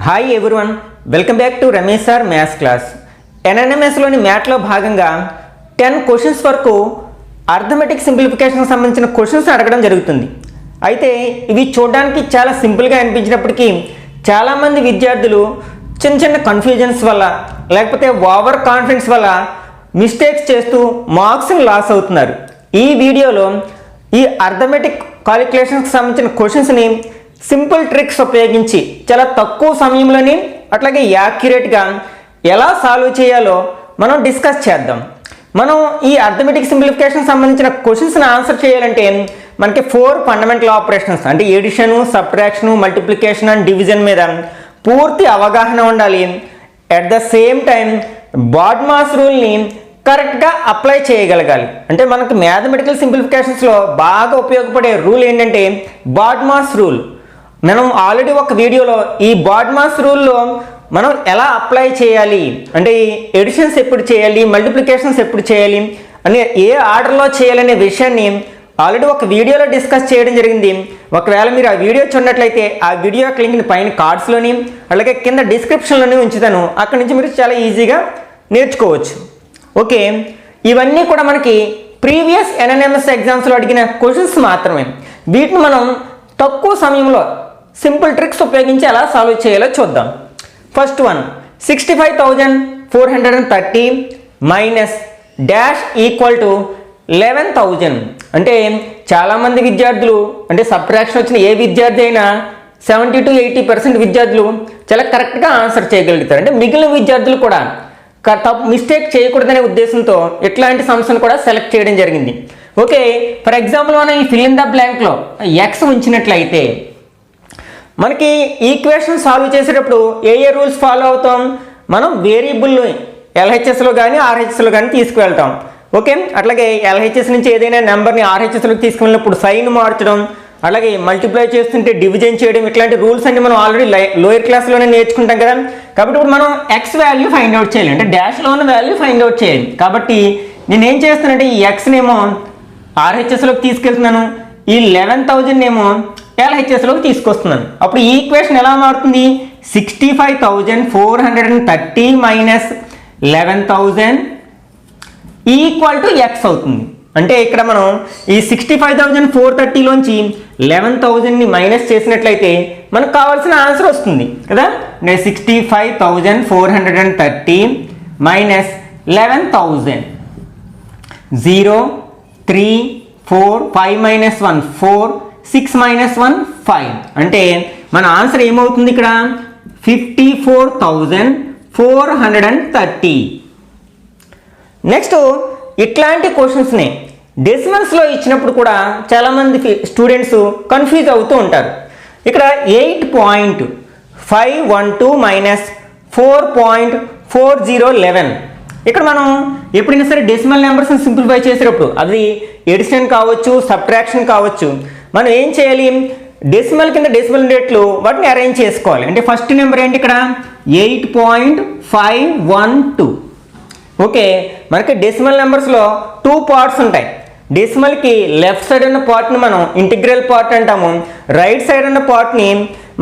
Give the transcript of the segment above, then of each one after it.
Hi everyone, welcome back to Ramesh sir maths class. ఎన్ఎన్ఎంఎస్లోని మ్యాథ్లో భాగంగా 10 క్వశ్చన్స్ వరకు అర్థమెటిక్ సింప్లిఫికేషన్కి సంబంధించిన క్వశ్చన్స్ అడగడం జరుగుతుంది. అయితే ఇవి చూడడానికి చాలా సింపుల్గా అనిపించినప్పటికీ చాలామంది విద్యార్థులు చిన్న చిన్న కన్ఫ్యూజన్స్ వల్ల లేకపోతే ఓవర్ కాన్ఫిడెన్స్ వల్ల మిస్టేక్స్ చేస్తూ మార్క్స్ని లాస్ అవుతున్నారు. ఈ వీడియోలో ఈ అర్థమెటిక్ కాలిక్యులేషన్స్కి సంబంధించిన క్వశ్చన్స్ని సింపుల్ ట్రిక్స్ ఉపయోగించి చాలా తక్కువ సమయంలోని అట్లాగే యాక్యురేట్గా ఎలా సాల్వ్ చేయాలో మనం డిస్కస్ చేద్దాం. మనం ఈ అర్థమెటిక్ సింప్లిఫికేషన్ సంబంధించిన క్వశ్చన్స్ని ఆన్సర్ చేయాలంటే మనకి 4 ఫండమెంటల్ ఆపరేషన్స్ అంటే addition, subtraction, multiplication and division మీద పూర్తి అవగాహన ఉండాలి. At the same time BODMAS రూల్ని కరెక్ట్గా అప్లై చేయగలగాలి. అంటే మనకు మ్యాథమెటికల్ సింప్లిఫికేషన్స్లో బాగా ఉపయోగపడే రూల్ ఏంటంటే బాడ్మాస్ రూల్. మనం ఆల్రెడీ ఒక వీడియోలో ఈ బాడ్మాస్ రూల్లో మనం ఎలా అప్లై చేయాలి అంటే ఎడిషన్స్ ఎప్పుడు చేయాలి, మల్టిప్లికేషన్స్ ఎప్పుడు చేయాలి అని ఏ ఆర్డర్లో చేయాలనే విషయాన్ని ఆల్రెడీ ఒక వీడియోలో డిస్కస్ చేయడం జరిగింది. ఒకవేళ మీరు ఆ వీడియో చూడనట్లయితే ఆ వీడియో లింక్ని పైన కార్డ్స్లోని అలాగే కింద డిస్క్రిప్షన్లోని ఉంచుతాను. అక్కడి నుంచి మీరు చాలా ఈజీగా నేర్చుకోవచ్చు. ఓకే, ఇవన్నీ కూడా మనకి ప్రీవియస్ ఎన్ఎన్ఎంఎస్ ఎగ్జామ్స్లో అడిగిన క్వశ్చన్స్ మాత్రమే. వీటిని మనం తక్కువ సమయంలో సింపుల్ ట్రిక్స్ ఉపయోగించి ఎలా సాల్వ్ చేయాలో చూద్దాం. First one 65,430 minus dash equal to 11,000. అంటే చాలామంది విద్యార్థులు అంటే సబ్ట్రాక్షన్ వచ్చిన ఏ విద్యార్థి అయినా 70 to 80% విద్యార్థులు చాలా కరెక్ట్గా ఆన్సర్ చేయగలుగుతారు. అంటే మిగిలిన విద్యార్థులు కూడా మిస్టేక్ చేయకూడదనే ఉద్దేశంతో ఇట్లాంటి సమస్యను కూడా సెలెక్ట్ చేయడం జరిగింది. ఓకే, ఫర్ ఎగ్జాంపుల్ మనం ఈ ఫిల్ ఇన్ ద బ్లాంక్లో ఎక్స్ ఉంచినట్లయితే మనకి ఈక్వేషన్ సాల్వ్ చేసేటప్పుడు ఏ రూల్స్ ఫాలో అవుతాం? మనం వేరియబుల్ని ఎల్హెచ్ఎస్లో కానీ ఆర్హెచ్ఎస్లో కానీ తీసుకువెళ్తాం. ఓకే, అట్లాగే ఎల్హెచ్ఎస్ నుంచి ఏదైనా నెంబర్ని ఆర్హెచ్ఎస్లోకి తీసుకువెళ్ళినప్పుడు సైన్ మార్చడం, అలాగే మల్టిప్లై చేస్తుంటే డివిజన్ చేయడం, ఇట్లాంటి రూల్స్ అన్ని మనం ఆల్రెడీ లోయర్ క్లాస్లోనే నేర్చుకుంటాం కదా. కాబట్టి ఇప్పుడు మనం ఎక్స్ వాల్యూ ఫైండ్ అవుట్ చేయాలి, అంటే డాష్లో ఉన్న వాల్యూ ఫైండ్ అవుట్ చేయాలి. కాబట్టి నేను ఏం చేస్తానంటే ఈ ఎక్స్నేమో ఆర్హెచ్ఎస్లోకి తీసుకెళ్తున్నాను, ఈ 11,000 ఏమో ఎల్హెచ్ఎస్లోకి తీసుకొస్తున్నాను. అప్పుడు ఈ ఈక్వేషన్ ఎలా మారుతుంది? 65,430 మైనస్ 11,000 ఈక్వల్ టు ఎక్స్ అవుతుంది. అంటే ఇక్కడ మనం ఈ 65,430లోంచి 11,000ని మైనస్ చేసినట్లయితే మనకు కావాల్సిన ఆన్సర్ వస్తుంది కదా. అంటే 65,430 మైనస్ 11,000 0 3 4 5 మైనస్ 1 4 6 మైనస్ 1 5. అంటే మన ఆన్సర్ ఏమవుతుంది ఇక్కడ? 54,430. నెక్స్ట్ ఇట్లాంటి క్వశ్చన్స్ని డెసిమల్స్లో ఇచ్చినప్పుడు కూడా చాలామంది స్టూడెంట్స్ కన్ఫ్యూజ్ అవుతూ ఉంటారు. ఇక్కడ 8.512 మైనస్ 4.4011. ఇక్కడ మనం ఎప్పుడైనా సరే డెసిమల్ నెంబర్స్ని సింప్లిఫై చేసేటప్పుడు అది ఎడిషన్ కావచ్చు, సబ్ట్రాక్షన్ కావచ్చు, మనం ఏం చేయాలి? డెసిమల్ కింద డెసిమల్ రేట్లు వాటిని అరేంజ్ చేసుకోవాలి. అంటే ఫస్ట్ నెంబర్ ఏంటి ఇక్కడ? 8.512. ఓకే, మనకి డెసిమల్ నెంబర్స్లో 2 పార్ట్స్ ఉంటాయి. డెసిమల్కి లెఫ్ట్ సైడ్ ఉన్న పార్ట్ని మనం ఇంటిగ్రల్ పార్ట్ అంటాము, రైట్ సైడ్ ఉన్న పార్ట్ని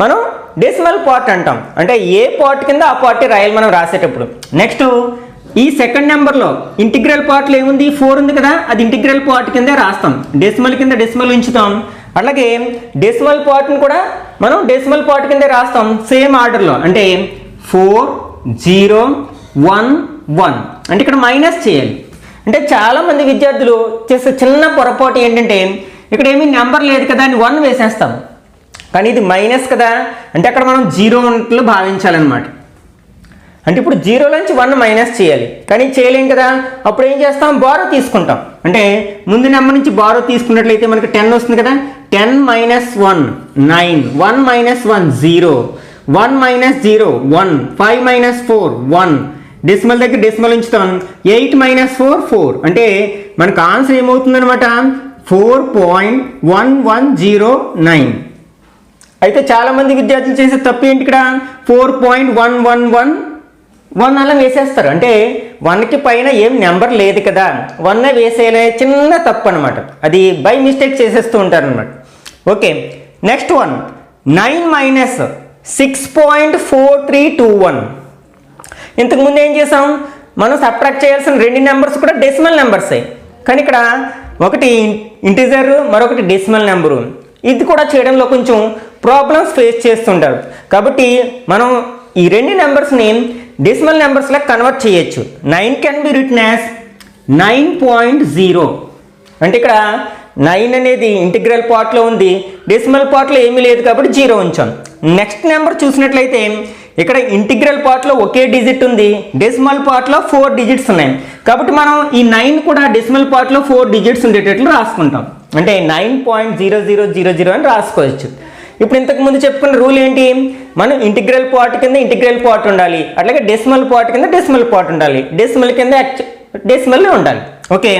మనం డెసిమల్ పార్ట్ అంటాం. అంటే ఏ పార్ట్ కింద ఆ పార్ట్ రాయాలి మనం రాసేటప్పుడు. నెక్స్ట్ ఈ సెకండ్ నెంబర్లో ఇంటిగ్రల్ పార్ట్లో ఏముంది? 4 ఉంది కదా, అది ఇంటిగ్రల్ పార్ట్ కిందే రాస్తాం. డెసిమల్ కింద డెసిమల్ ఉంచుతాం, అలాగే డెసిమల్ పార్ట్ని కూడా మనం డెసిమల్ పార్ట్ కిందే రాస్తాం సేమ్ ఆర్డర్లో. అంటే 4 0 1 1. అంటే ఇక్కడ మైనస్ చేయాలి. అంటే చాలామంది విద్యార్థులు చేసే చిన్న పొరపాటు ఏంటంటే ఇక్కడ ఏమీ నెంబర్ లేదు కదా అని 1 వేసేస్తాం, కానీ ఇది మైనస్ కదా, అంటే అక్కడ మనం 0 ఉన్నట్లు భావించాలన్నమాట. అంటే ఇప్పుడు 0లోంచి 1 మైనస్ చేయాలి, కానీ చేయలేం కదా. అప్పుడు ఏం చేస్తాం? బారో తీసుకుంటాం. అంటే ముందు నెంబర్ నుంచి బారో తీసుకున్నట్లయితే మనకి 10 వస్తుంది కదా. 10 minus 1 9, 1 minus 1 0, 1 minus 0 1, 5 minus 4 1. Decimal దగ్గర డెసిమల్ ఉంచుతాం. 8 మైనస్ 4 4. అంటే మనకు ఆన్సర్ ఏమవుతుందనమాట? 4.1109. అయితే చాలామంది విద్యార్థులు చేసే తప్పు ఏంటి ఇక్కడ? 4.111 అలా వేసేస్తారు. అంటే 1కి పైన ఏం నెంబర్ లేదు కదా, 1 వేసేయలే, చిన్న తప్పు అనమాట. అది బై మిస్టేక్ చేసేస్తూ ఉంటారు అనమాట. Okay, next one 9 minus 6.4321. ఇంతకుముందు ఏం చేసాం, మనం సబ్ట్రాక్ట్ చేయాల్సిన రెండు నెంబర్స్ కూడా డెసిమల్ నెంబర్సే, కానీ ఇక్కడ ఒకటి ఇంటిజర్ మరొకటి డెసిమల్ నెంబరు. ఇది కూడా చేయడంలో కొంచెం ప్రాబ్లమ్స్ ఫేస్ చేస్తుంటారు. కాబట్టి మనం ఈ రెండు నెంబర్స్ని డెసిమల్ నెంబర్స్లో కన్వర్ట్ చేయొచ్చు. 9 కెన్ బి రిటన్ యాజ్ 9.0. అంటే ఇక్కడ 9 అనేది ఇంటిగ్రల్ పార్ట్లో ఉంది, డెసిమల్ పార్ట్లో ఏమీ లేదు కాబట్టి 0 ఉంచాం. నెక్స్ట్ నెంబర్ చూసినట్లయితే ఇక్కడ ఇంటిగ్రల్ పార్ట్లో ఒకే డిజిట్ ఉంది, డెసిమల్ పార్ట్లో 4 డిజిట్స్ ఉన్నాయి. కాబట్టి మనం ఈ 9 కూడా డెసిమల్ పార్ట్లో 4 డిజిట్స్ ఉండేటట్లు రాసుకుంటాం. అంటే 9.0000 అని రాసుకోవచ్చు. ఇప్పుడు ఇంతకుముందు చెప్పుకున్న రూల్ ఏంటి, మనం ఇంటిగ్రల్ పార్ట్ కింద ఇంటిగ్రల్ పార్ట్ ఉండాలి, అట్లాగే డెసిమల్ పార్ట్ కింద డెసిమల్ పార్ట్ ఉండాలి, డెసిమల్ కింద డెసిమల్ ఉండాలి. ఓకే,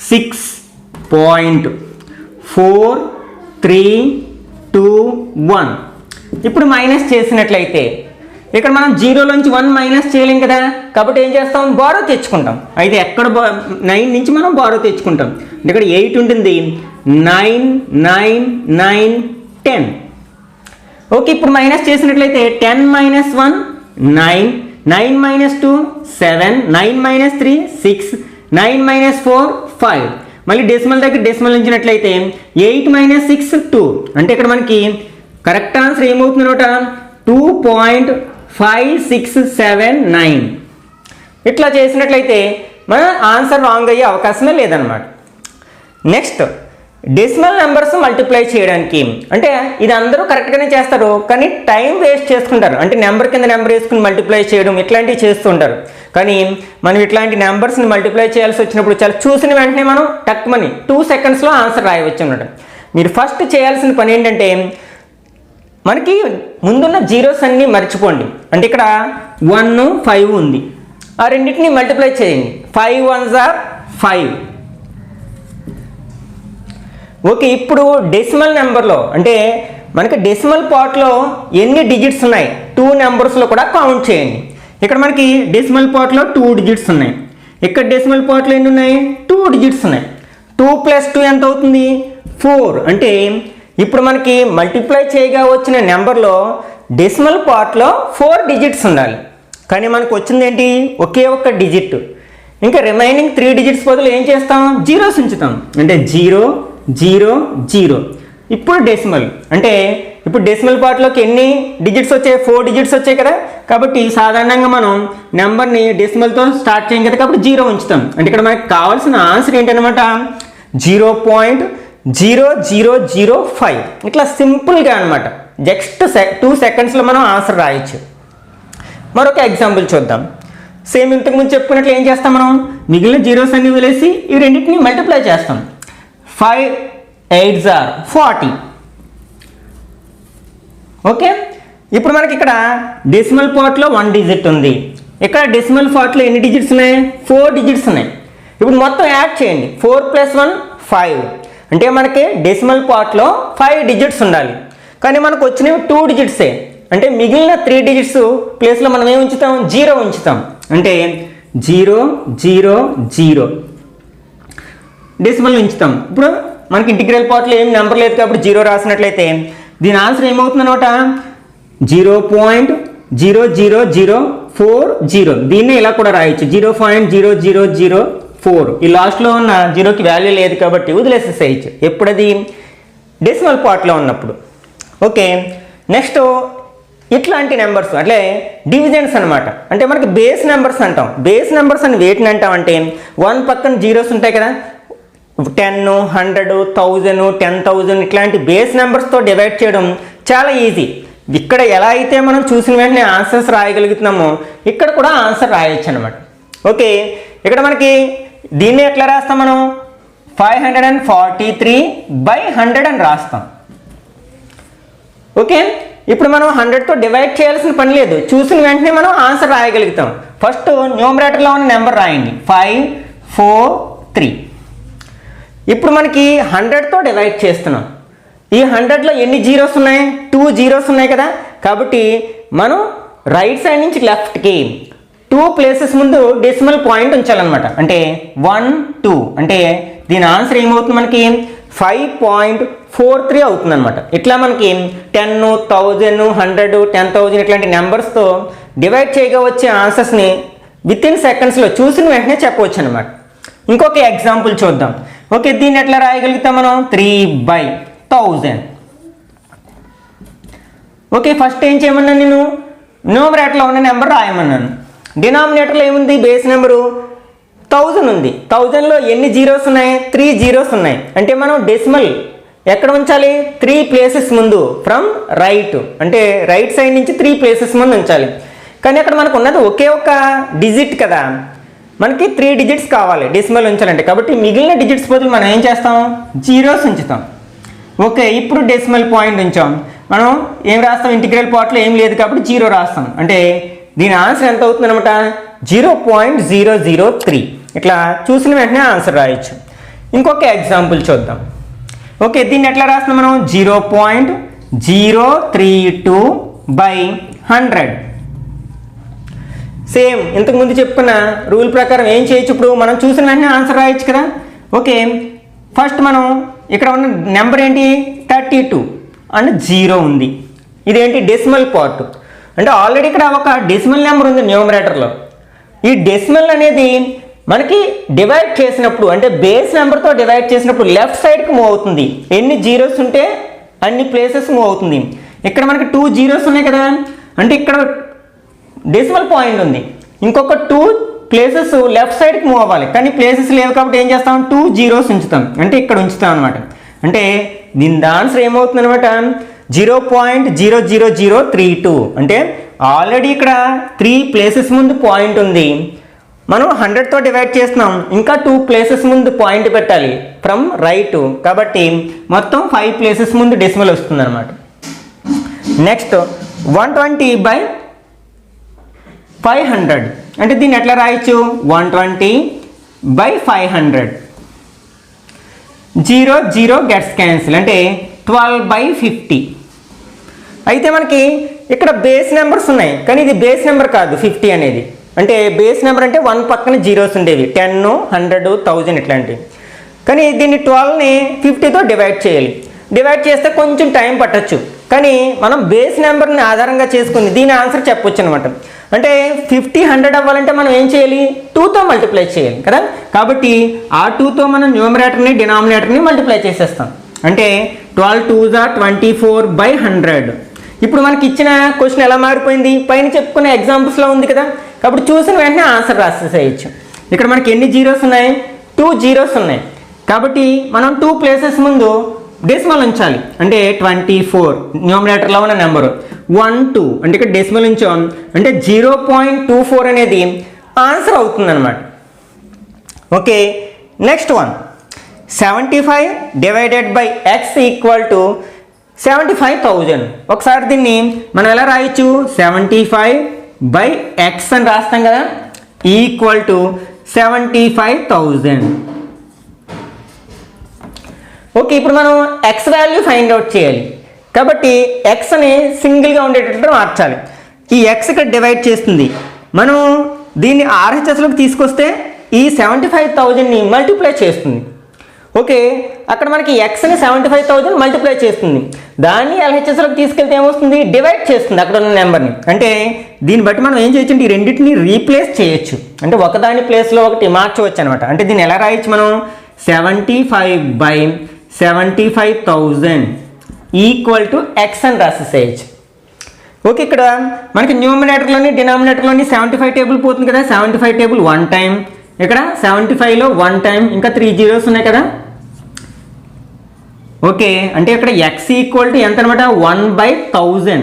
6.4321. ఇప్పుడు మైనస్ చేసినట్లయితే ఇక్కడ మనం 0లోంచి 1 మైనస్ చేయలేం కదా, కాబట్టి ఏం చేస్తాం, బారో తెచ్చుకుంటాం. అయితే ఎక్కడ 9 నుంచి మనం బారో తెచ్చుకుంటాం. ఇక్కడ 8 ఉంటుంది, 9 9 9 10. ఓకే, ఇప్పుడు మైనస్ చేసినట్లయితే 10 - 1 9, 9 - 2 7, 9 - 3 6, 9 - 4 5. మళ్ళీ డెసిమల్ దగ్గర డెసిమల్ ఉంచినట్లయితే 8 - 6 2. అంటే ఇక్కడ మనకి కరెక్ట్ ఆన్సర్ ఏమవుతుందన్నమాట, 2.5679. ఇట్లా చేసినట్లయితే మన ఆన్సర్ రాంగ్ అయ్యే అవకాశమే లేదనమాట. నెక్స్ట్, డెసిమల్ నెంబర్స్ మల్టిప్లై చేయడానికి, అంటే ఇది అందరూ కరెక్ట్గానే చేస్తారు, కానీ టైం వేస్ట్ చేసుకుంటారు. అంటే నెంబర్ కింద నెంబర్ వేసుకుని మల్టిప్లై చేయడం ఇట్లాంటివి చేస్తుంటారు. కానీ మనం ఇట్లాంటి నెంబర్స్ని మల్టిప్లై చేయాల్సి వచ్చినప్పుడు చాలా చూసిన వెంటనే మనం టక్మని 2 సెకండ్స్లో ఆన్సర్ రాయవచ్చు అన్నమాట. మీరు ఫస్ట్ చేయాల్సిన పని ఏంటంటే, మనకి ముందున్న జీరోస్ అన్నీ మర్చిపోండి. అంటే ఇక్కడ 1 5 ఉంది, ఆ రెండింటిని మల్టిప్లై చేయండి. 5 1s are 5. ఓకే, ఇప్పుడు డెసిమల్ నెంబర్లో అంటే మనకి డెసిమల్ పార్ట్లో ఎన్ని డిజిట్స్ ఉన్నాయి 2 నెంబర్స్లో కూడా కౌంట్ చేయండి. ఇక్కడ మనకి డెసిమల్ పార్ట్లో 2 డిజిట్స్ ఉన్నాయి, ఇక్కడ డెసిమల్ పార్ట్లో ఎన్ని ఉన్నాయి, 2 డిజిట్స్ ఉన్నాయి. 2 + 2 ఎంత అవుతుంది, 4. అంటే ఇప్పుడు మనకి మల్టిప్లై చేయగా వచ్చిన నెంబర్లో డెసిమల్ పార్ట్లో 4 డిజిట్స్ ఉండాలి, కానీ మనకు వచ్చింది ఏంటి, ఒకే ఒక్క డిజిట్. ఇంకా రిమైనింగ్ 3 డిజిట్స్ బదులు ఏం చేస్తాం, జీరోస్ ఉంచుతాం. అంటే 0 0 0. ఇప్పుడు డెసిమల్ అంటే ఇప్పుడు డెసిమల్ పార్ట్లోకి ఎన్ని డిజిట్స్ వచ్చాయి, 4 డిజిట్స్ వచ్చాయి కదా. కాబట్టి సాధారణంగా మనం నెంబర్ని డెసిమల్తో స్టార్ట్ చేయం కదా, కాబట్టి 0 ఉంచుతాం. అంటే ఇక్కడ మనకి కావాల్సిన ఆన్సర్ ఏంటనమాట, 0.0005. ఇట్లా సింపుల్గా అనమాట, జస్ట్ 2 సెకండ్స్లో మనం ఆన్సర్ రాయొచ్చు. మరొక ఎగ్జాంపుల్ చూద్దాం. సేమ్ ఇంతకుముందు చెప్పుకున్నట్లు ఏం చేస్తాం, మనం మిగిలిన జీరోస్ అన్ని వదిలేసి ఈ రెండింటిని మల్టిప్లై చేస్తాం. 5 8s are 40. ఓకే, ఇప్పుడు మనకి ఇక్కడ డెసిమల్ పార్ట్లో 1 డిజిట్ ఉంది, ఇక్కడ డెసిమల్ పార్ట్లో ఎన్ని డిజిట్స్ ఉన్నాయి, 4 డిజిట్స్ ఉన్నాయి. ఇప్పుడు మొత్తం యాడ్ చేయండి, 4 + 1 5. అంటే మనకి డెసిమల్ పార్ట్లో 5 డిజిట్స్ ఉండాలి, కానీ మనకు వచ్చినవి 2 డిజిట్సే. అంటే మిగిలిన 3 డిజిట్స్ ప్లేస్లో మనం ఏం ఉంచుతాం, 0 ఉంచుతాం. అంటే 0 0 0 డెసిమల్ ఉంచుతాం. ఇప్పుడు మనకి ఇంటిగ్రల్ పార్ట్లో ఏం నెంబర్ లేదు కాబట్టి 0 రాసినట్లయితే దీని ఆన్సర్ ఏమవుతుందన్నమాట, 0.00040. దీన్నే ఇలా కూడా రాయొచ్చు, 0.0004. ఈ లాస్ట్లో ఉన్న 0కి వాల్యూ లేదు కాబట్టి వదిలేసేసేయచ్చు. ఎప్పుడది డెసిమల్ పార్ట్లో ఉన్నప్పుడు. ఓకే, నెక్స్ట్ ఇట్లాంటి నెంబర్స్ అంటే డివిజన్స్ అనమాట. అంటే మనకి బేస్ నెంబర్స్ అంటాం. బేస్ నెంబర్స్ అని వేటిని అంటాం అంటే 1 పక్కన జీరోస్ ఉంటాయి కదా, 10 100 1000 10,000 ఇట్లాంటి బేస్ నెంబర్స్తో డివైడ్ చేయడం చాలా ఈజీ. ఇక్కడ ఎలా అయితే మనం చూసిన వెంటనే ఆన్సర్స్ రాయగలుగుతున్నామో ఇక్కడ కూడా ఆన్సర్ రాయొచ్చు అనమాట. ఓకే, ఇక్కడ మనకి దీన్ని ఎట్లా రాస్తాం, మనం 543/100 అని రాస్తాం. ఓకే, ఇప్పుడు మనం 100తో డివైడ్ చేయాల్సిన పని లేదు, చూసిన వెంటనే మనం ఆన్సర్ రాయగలుగుతాం. ఫస్ట్ న్యూమరేటర్లో ఉన్న నెంబర్ రాయండి, 543. ఇప్పుడు మనకి 100తో డివైడ్ చేస్తున్నాం. ఈ 100లో ఎన్ని జీరోస్ ఉన్నాయి, 2 జీరోస్ ఉన్నాయి కదా. కాబట్టి మనం రైట్ సైడ్ నుంచి లెఫ్ట్కి 2 ప్లేసెస్ ముందు డెసిమల్ పాయింట్ ఉంచాలన్నమాట. అంటే 1 2. అంటే దీని ఆన్సర్ ఏమవుతుంది మనకి 5.43 అవుతుంది అనమాట. ఇట్లా మనకి 10, 1000, 100, 10,000 ఇట్లాంటి నెంబర్స్తో డివైడ్ చేయగా వచ్చే ఆన్సర్స్ని విత్ ఇన్ సెకండ్స్లో చూసిన వెంటనే చెప్పవచ్చు అనమాట. ఇంకొక ఎగ్జాంపుల్ చూద్దాం. ఓకే, దీన్ని ఎట్లా రాయగలుగుతాం మనం? 3/1000. ఓకే, ఫస్ట్ ఏం చేయమన్నాను నేను? న్యూమరేటర్లో ఉన్న నెంబర్ రాయమన్నాను. డినామినేటర్లో ఏముంది? బేస్ నెంబరు 1000 ఉంది. 1000లో ఎన్ని జీరోస్ ఉన్నాయి? 3 జీరోస్ ఉన్నాయి. అంటే మనం డెసిమల్ ఎక్కడ ఉంచాలి? 3 ప్లేసెస్ ముందు, ఫ్రమ్ రైట్, అంటే రైట్ సైడ్ నుంచి 3 ప్లేసెస్ ముందు ఉంచాలి. కానీ అక్కడ మనకు ఉన్నది ఒకే ఒక డిజిట్ కదా, మనకి 3 డిజిట్స్ కావాలి డెసిమల్ ఉంచాలంటే. కాబట్టి మిగిలిన డిజిట్స్ బదులు మనం ఏం చేస్తాం? జీరోస్ ఉంచుతాం. ఓకే, ఇప్పుడు డెసిమల్ పాయింట్ ఉంచాం. మనం ఏం రాస్తాం? ఇంటిగ్రల్ పార్ట్లో ఏం లేదు కాబట్టి 0 రాస్తాం. అంటే దీని ఆన్సర్ ఎంత అవుతుంది అనమాట? 0.003. ఇట్లా చూసిన వెంటనే ఆన్సర్ రాయొచ్చు. ఇంకొక ఎగ్జాంపుల్ చూద్దాం. ఓకే, దీన్ని ఎట్లా రాస్తాం మనం? 0.032/100. సేమ్ ఇంతకుముందు చెప్పుకున్న రూల్ ప్రకారం ఏం చేయొచ్చు? ఇప్పుడు మనం చూసిన వెంటనే ఆన్సర్ రాయొచ్చు కదా. ఓకే, ఫస్ట్ మనం ఇక్కడ ఉన్న నెంబర్ ఏంటి? 32 అండ్ 0 ఉంది. ఇదేంటి? Decimal part. అంటే ఆల్రెడీ ఇక్కడ ఒక డెసిమల్ నెంబర్ ఉంది న్యూమరేటర్లో. ఈ డెసిమల్ అనేది మనకి డివైడ్ చేసినప్పుడు, అంటే బేస్ నెంబర్తో డివైడ్ చేసినప్పుడు లెఫ్ట్ సైడ్కి మూవ్ అవుతుంది. ఎన్ని జీరోస్ ఉంటే అన్ని ప్లేసెస్ మూవ్ అవుతుంది. ఇక్కడ మనకి 2 జీరోస్ ఉన్నాయి కదా, అంటే ఇక్కడ డెసిమల్ పాయింట్ ఉంది. ఇంకొక 2 ప్లేసెస్ లెఫ్ట్ సైడ్కి మూవ్ అవ్వాలి, కానీ ప్లేసెస్ లేవు కాబట్టి ఏం చేస్తాం? 2 జీరోస్ ఉంచుతాం, అంటే ఇక్కడ ఉంచుతాం అనమాట. అంటే దీని ఆన్సర్ ఏమవుతుంది అనమాట? 0.00032. అంటే ఆల్రెడీ ఇక్కడ 3 ప్లేసెస్ ముందు పాయింట్ ఉంది, మనం 100తో డివైడ్ చేస్తున్నాం, ఇంకా 2 ప్లేసెస్ ముందు పాయింట్ పెట్టాలి ఫ్రమ్ రైట్. కాబట్టి మొత్తం 5 ప్లేసెస్ ముందు డెసిమల్ వస్తుంది అనమాట. నెక్స్ట్ 120/500. అంటే దీన్ని ఎట్లా రాయొచ్చు? 120/500. 0 గెట్స్ క్యాన్సిల్, అంటే 12/50. అయితే మనకి ఇక్కడ బేస్ నెంబర్స్ ఉన్నాయి, కానీ ఇది బేస్ నెంబర్ కాదు 50 అనేది. అంటే బేస్ నెంబర్ అంటే 1 పక్కన జీరోస్ ఉండేవి, 10, 100, 1000 ఇట్లాంటివి. కానీ దీన్ని 12ని 50తో డివైడ్ చేయాలి. డివైడ్ చేస్తే కొంచెం టైం పట్టచ్చు, కానీ మనం బేస్ నెంబర్ని ఆధారంగా చేసుకుని దీని ఆన్సర్ చెప్పొచ్చు అనమాట. అంటే 50 100 అవ్వాలంటే మనం ఏం చేయాలి? 2తో మల్టిప్లై చేయాలి కదా. కాబట్టి ఆ 2తో మనం న్యూమరేటర్ని డినామినేటర్ని మల్టిప్లై చేసేస్తాం. అంటే 12 2s are 24/100. ఇప్పుడు మనకి ఇచ్చిన క్వశ్చన్ ఎలా మారిపోయింది? పైన చెప్పుకునే ఎగ్జాంపుల్స్లో ఉంది కదా, కాబట్టి చూసిన వెంటనే ఆన్సర్ రాసేసేయచ్చు. ఇక్కడ మనకి ఎన్ని జీరోస్ ఉన్నాయి? 2 జీరోస్ ఉన్నాయి. కాబట్టి మనం 2 ప్లేసెస్ ముందు డెసిమల్ ఉంచాలి. అంటే 24 న్యూమరేటర్లో ఉన్న నెంబరు 1 2, అంటే ఇక్కడ డెసిమల్ ఉంచాం, అంటే 0.24 అనేది ఆన్సర్ అవుతుంది అనమాట. Okay, next one 75/x = 75,000. ఒకసారి దీన్ని మనం ఎలా రాయొచ్చు? 75/x అని రాస్తాం కదా, ఈక్వల్ టు 75,000. ఓకే, ఇప్పుడు మనం x వాల్యూ ఫైండ్ అవుట్ చేయాలి. కాబట్టి x అని సింగిల్గా ఉండేటట్టు మార్చాలి. ఈ x ఇక్కడ డివైడ్ చేస్తుంది. మనం దీన్ని RHSలోకి తీసుకొస్తే ఈ 75,000ని మల్టిప్లై చేస్తుంది. ఓకే, అక్కడ మనకి xని 75,000 మల్టిప్లై చేస్తుంది. దాన్ని LHSలోకి తీసుకెళ్తే ఏమొస్తుంది? డివైడ్ చేస్తుంది అక్కడ ఉన్న నెంబర్ని. అంటే దీన్ని బట్టి మనం ఏం చేయొచ్చు అంటే ఈ రెండింటిని రీప్లేస్ చేయొచ్చు, అంటే ఒకదాని ప్లేస్లో ఒకటి మార్చవచ్చు అనమాట. అంటే దీన్ని ఎలా రాయొచ్చు మనం? 75/75,000 ఈక్వల్ టు x అని రాసేసేయచ్చు. ఓకే, ఇక్కడ మనకి న్యూమినేటర్లోని డినామినేటర్లోని 75 టేబుల్ పోతుంది కదా, 75 టేబుల్ 1 టైం, ఇక్కడ 75లో 1 టైం, ఇంకా 3 జీరోస్ ఉన్నాయి కదా. ఓకే, అంటే ఇక్కడ x ఈక్వల్ టు ఎంత అనమాట? 1/1000.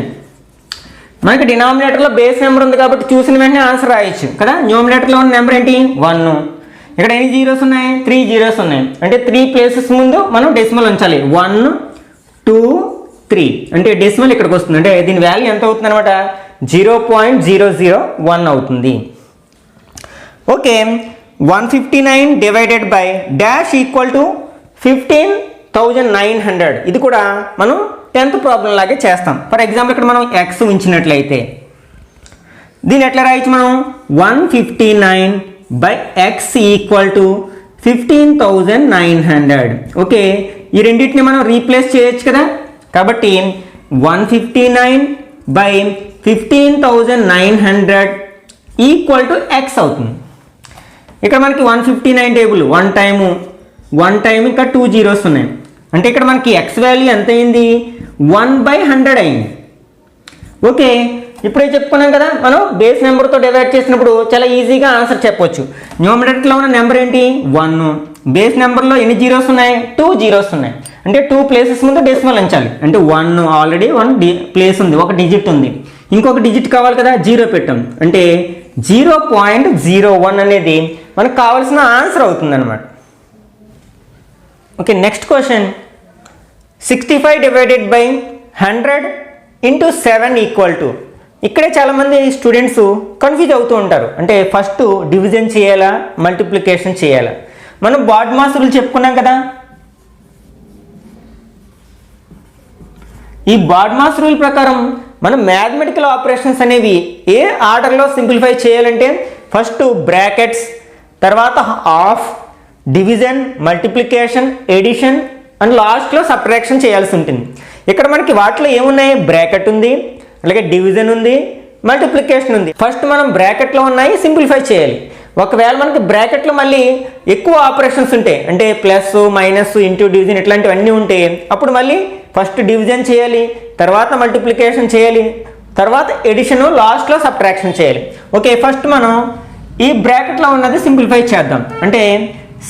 మనకి డినామినేటర్లో బేస్ నెంబర్ ఉంది కాబట్టి చూసిన వెంటనే ఆన్సర్ రాయొచ్చు కదా. న్యూమినేటర్లో ఉన్న నెంబర్ ఏంటి? 1. ఇక్కడ ఎన్ని జీరోస్ ఉన్నాయి? 3 జీరోస్ ఉన్నాయి. అంటే 3 ప్లేసెస్ ముందు మనం డెసిమల్ ఉంచాలి. 1 2 3, అంటే డెసిమల్ ఇక్కడికి వస్తుంది. అంటే దీని వాల్యూ ఎంత అవుతుంది అనమాట? 0.001 అవుతుంది. ఓకే, 159/డాష్ ఈక్వల్ టు 15,900. ఇది కూడా మనం 10th ప్రాబ్లం లాగే చేస్తాం. ఫర్ ఎగ్జాంపుల్ ఇక్కడ మనం x ఉంచినట్లయితే దీన్ని ఎట్లా రాయొచ్చు మనం? 159/x equal to 15,900. ఓకే, ఈ రెండింటిని మనం రీప్లేస్ చేయొచ్చు కదా. కాబట్టి 159/15,900 ఈక్వల్ టు ఎక్స్ అవుతుంది. ఇక్కడ మనకి 159 టేబుల్ వన్ టైం ఇంకా 2 జీరోస్ ఉన్నాయి. అంటే ఇక్కడ మనకి ఎక్స్ వాల్యూ ఎంత అయింది? 1/100 అయింది. ఓకే, ఇప్పుడే చెప్పుకున్నాం కదా, మనం బేస్ నెంబర్తో డివైడ్ చేసినప్పుడు చాలా ఈజీగా ఆన్సర్ చెప్పొచ్చు. న్యూమరేటర్లో ఉన్న నెంబర్ ఏంటి? 1. బేస్ నెంబర్లో ఎన్ని జీరోస్ ఉన్నాయి? 2 జీరోస్ ఉన్నాయి. అంటే 2 ప్లేసెస్ ముందు డెసిమల్ ఉంచాలి. అంటే 1 ఆల్రెడీ 1 ప్లేస్ ఉంది, ఒక డిజిట్ ఉంది, ఇంకొక డిజిట్ కావాలి కదా, 0 పెట్టాం. అంటే 0.01 అనేది మనకు కావాల్సిన ఆన్సర్ అవుతుంది అనమాట. Okay, next question. 65 divided by 100 into 7 equal to. ఇక్కడే చాలామంది స్టూడెంట్స్ కన్ఫ్యూజ్ అవుతూ ఉంటారు. అంటే ఫస్ట్ డివిజన్ చేయాలా, మల్టిప్లికేషన్ చేయాలా? మనం బాడ్మాస్ రూల్ చెప్పుకున్నాం కదా. ఈ బాడ్మాస్ రూల్ ప్రకారం మనం మ్యాథమెటికల్ ఆపరేషన్స్ అనేవి ఏ ఆర్డర్లో సింప్లిఫై చేయాలంటే ఫస్ట్ బ్రాకెట్స్, తర్వాత of, division, multiplication, addition and లాస్ట్లో సబ్ట్రాక్షన్ చేయాల్సి ఉంటుంది. ఇక్కడ మనకి వాటిలో ఏమున్నాయి? బ్రాకెట్ ఉంది, అలాగే డివిజన్ ఉంది, మల్టిప్లికేషన్ ఉంది. ఫస్ట్ మనం బ్రాకెట్లో ఉన్నాయి సింప్లిఫై చేయాలి. ఒకవేళ మనకి బ్రాకెట్లో మళ్ళీ ఎక్కువ ఆపరేషన్స్ ఉంటాయి, అంటే ప్లస్, మైనస్, ఇంటూ, డివిజన్ ఇట్లాంటివన్నీ ఉంటాయి. అప్పుడు మళ్ళీ ఫస్ట్ డివిజన్ చేయాలి, తర్వాత మల్టిప్లికేషన్ చేయాలి, తర్వాత ఎడిషన్, లాస్ట్లో సబ్ట్రాక్షన్ చేయాలి. ఓకే, ఫస్ట్ మనం ఈ బ్రాకెట్లో ఉన్నది సింప్లిఫై చేద్దాం. అంటే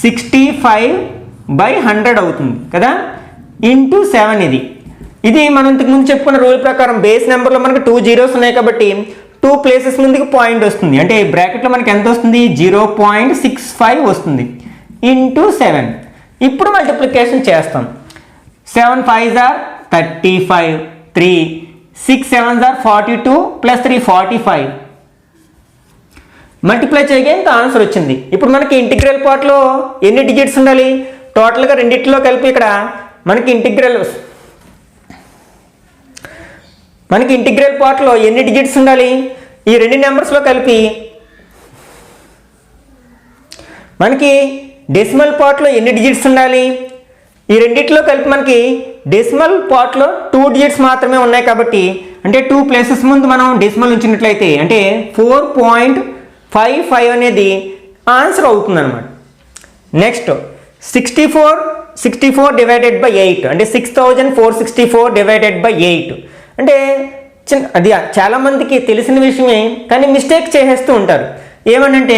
65/100 అవుతుంది కదా, ఇంటూ 7. ఇది మనం ఇంతకుముందు చెప్పుకున్న రూల్ ప్రకారం బేస్ నెంబర్లో మనకు 2 జీరోస్ ఉన్నాయి కాబట్టి 2 ప్లేసెస్ ముందుకు పాయింట్ వస్తుంది. అంటే బ్రాకెట్లో మనకి ఎంత వస్తుంది? 0.65 వస్తుంది ఇంటూ 7. ఇప్పుడు మల్టిప్లికేషన్ చేస్తాం. 7 5s are 35, 3 6 7s are 42 plus 3 45. Multiply చేయగా ఇంత ఆన్సర్ వచ్చింది. ఇప్పుడు మనకి ఇంటిగ్రల్ పార్ట్లో ఎన్ని డిజిట్స్ ఉండాలి? టోటల్గా రెండింటిలో కలిపి ఇక్కడ మనకి ఇంటిగ్రల్ పార్ట్లో ఎన్ని డిజిట్స్ ఉండాలి? ఈ రెండు నెంబర్స్లో కలిపి మనకి డెసిమల్ పార్ట్లో ఎన్ని డిజిట్స్ ఉండాలి? ఈ రెండిట్లో కలిపి మనకి డెసిమల్ పార్ట్లో 2 డిజిట్స్ మాత్రమే ఉన్నాయి కాబట్టి, అంటే 2 ప్లేసెస్ ముందు మనం డెసిమల్ ఉంచినట్లయితే అంటే 4.55 అనేది ఆన్సర్ అవుతుంది అనమాట. నెక్స్ట్ 64 డివైడెడ్ బై 8 అంటే 6464 డివైడెడ్ బై 8. అంటే అది చాలామందికి తెలిసిన విషయమే, కానీ మిస్టేక్ చేసేస్తూ ఉంటారు. ఏమనంటే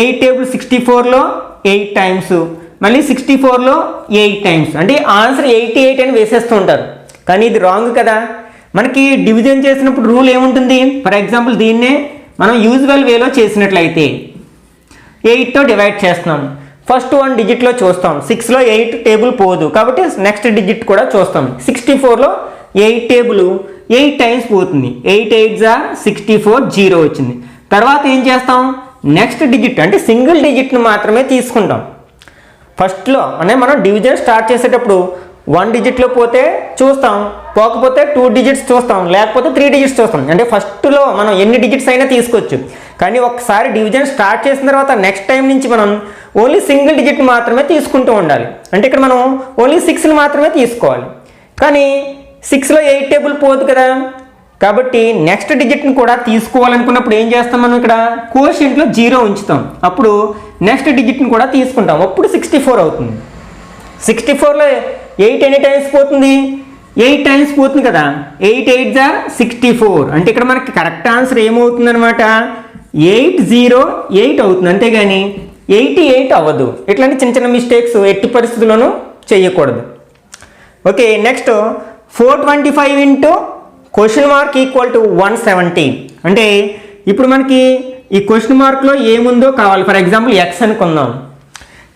8 టేబుల్ 64లో 8 టైమ్స్, మళ్ళీ 64లో 8 టైమ్స్, అంటే ఆన్సర్ 88 అని వేసేస్తూ ఉంటారు. కానీ ఇది రాంగ్ కదా. మనకి డివిజన్ చేసినప్పుడు రూల్ ఏముంటుంది? ఫర్ ఎగ్జాంపుల్ దీన్నే మనం యూజువల్ వేలో చేసినట్లయితే 8తో డివైడ్ చేస్తున్నాం. ఫస్ట్ 1 డిజిట్లో చూస్తాం, 6లో 8 టేబుల్ పోదు కాబట్టి నెక్స్ట్ డిజిట్ కూడా చూస్తాం. 64లో 8 టేబుల్ 8 టైమ్స్ పోతుంది, 8 8s are 64, 0 వచ్చింది. తర్వాత ఏం చేస్తాం? నెక్స్ట్ డిజిట్ అంటే సింగిల్ డిజిట్ను మాత్రమే తీసుకుంటాం. ఫస్ట్లో అంటే మనం డివిజన్ స్టార్ట్ చేసేటప్పుడు 1 డిజిట్లో పోతే చూస్తాం, పోకపోతే 2 డిజిట్స్ చూస్తాం, లేకపోతే 3 డిజిట్స్ చూస్తాం. అంటే ఫస్ట్లో మనం ఎన్ని డిజిట్స్ అయినా తీసుకోవచ్చు. కానీ ఒకసారి డివిజన్ స్టార్ట్ చేసిన తర్వాత నెక్స్ట్ టైం నుంచి మనం ఓన్లీ సింగిల్ డిజిట్ మాత్రమే తీసుకుంటూ ఉండాలి. అంటే ఇక్కడ మనం ఓన్లీ 6ని మాత్రమే తీసుకోవాలి. కానీ 6లో 8 టేబుల్ పోదు కదా, కాబట్టి నెక్స్ట్ డిజిట్ని కూడా తీసుకోవాలనుకున్నప్పుడు ఏం చేస్తాం? మనం ఇక్కడ కోషియంట్లో 0 ఉంచుతాం, అప్పుడు నెక్స్ట్ డిజిట్ని కూడా తీసుకుంటాం, అప్పుడు 64 అవుతుంది. 64లో 8 ఎన్ని టైమ్స్ పోతుంది? 8 టైమ్స్ పోతుంది కదా, 8 8s are 64. అంటే ఇక్కడ మనకి కరెక్ట్ ఆన్సర్ ఏమవుతుంది అనమాట? 808 అవుతుంది, అంతేగాని 88 అవ్వదు. ఇట్లాంటి చిన్న చిన్న మిస్టేక్స్ ఎట్టి పరిస్థితుల్లోనూ చేయకూడదు. Okay, next 425 into question mark equal to 170. అంటే ఇప్పుడు మనకి ఈ క్వశ్చన్ మార్క్లో ఏముందో కావాలి. ఫర్ ఎగ్జాంపుల్ ఎక్స్ అనుకుందాం.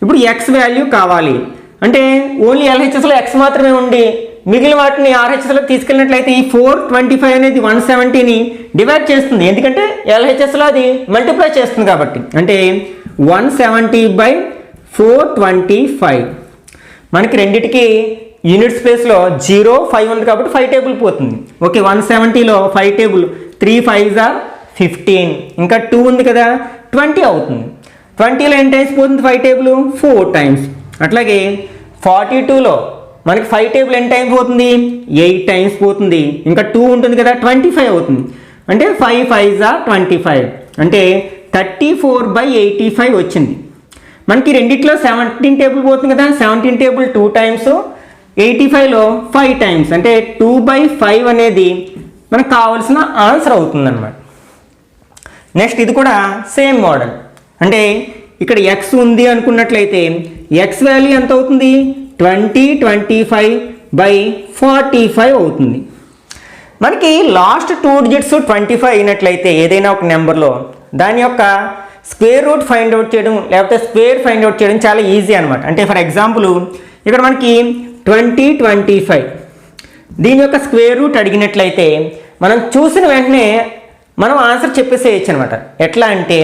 ఇప్పుడు ఎక్స్ వాల్యూ కావాలి అంటే ఓన్లీ ఎల్హెచ్ఎస్లో ఎక్స్ మాత్రమే ఉండి మిగిలిన వాటిని ఆర్హెచ్ఎస్లో తీసుకెళ్ళినట్లయితే ఈ 425 అనేది 170ని డివైడ్ చేస్తుంది, ఎందుకంటే ఎల్హెచ్ఎస్లో అది మల్టిప్లై చేస్తుంది కాబట్టి. అంటే 170/425. మనకి రెండిటికి యూనిట్ స్పేస్లో 0 5 ఉంది కాబట్టి 5 టేబుల్ పోతుంది. ఓకే, 170లో 5 టేబుల్ 3 5s are 15, ఇంకా 2 ఉంది కదా 20 అవుతుంది. 20లో ఎన్ని టైమ్స్ పోతుంది 5 టేబుల్? 4 టైమ్స్. అట్లాగే 42లో మనకి 5 టేబుల్ ఎన్ని టైమ్స్ పోతుంది, 8 టైమ్స్ పోతుంది. ఇంకా 2 ఉంటుంది కదా, 25 అవుతుంది. అంటే 5 5s are 25, అంటే 34/85 వచ్చింది. మనకి రెండిట్లో 17 టేబుల్ పోతుంది కదా, 17 టేబుల్ 2 టైమ్స్, 85లో 5 టైమ్స్, అంటే 2/5 అనేది మనకు కావాల్సిన ఆన్సర్ అవుతుంది అనమాట. నెక్స్ట్ ఇది కూడా సేమ్ మోడల్. అంటే ఇక్కడ ఎక్స్ ఉంది అనుకున్నట్లయితే ఎక్స్ వాల్యూ ఎంత అవుతుంది, 20/25/45 అవుతుంది. మనకి లాస్ట్ 2 డిజిట్స్ 25 అయినట్లయితే ఏదైనా ఒక నెంబర్లో దాని యొక్క స్క్వేర్ రూట్ ఫైండ్ అవుట్ చేయడం లేకపోతే స్క్వేర్ ఫైండ్ అవుట్ చేయడం చాలా ఈజీ అనమాట. అంటే ఫర్ ఎగ్జాంపుల్ ఇక్కడ మనకి 20/25 దీని యొక్క స్క్వేర్ రూట్ అడిగినట్లయితే మనం చూసిన వెంటనే మనం ఆన్సర్ చెప్పేసేయచ్చు అనమాట. ఎట్లా అంటే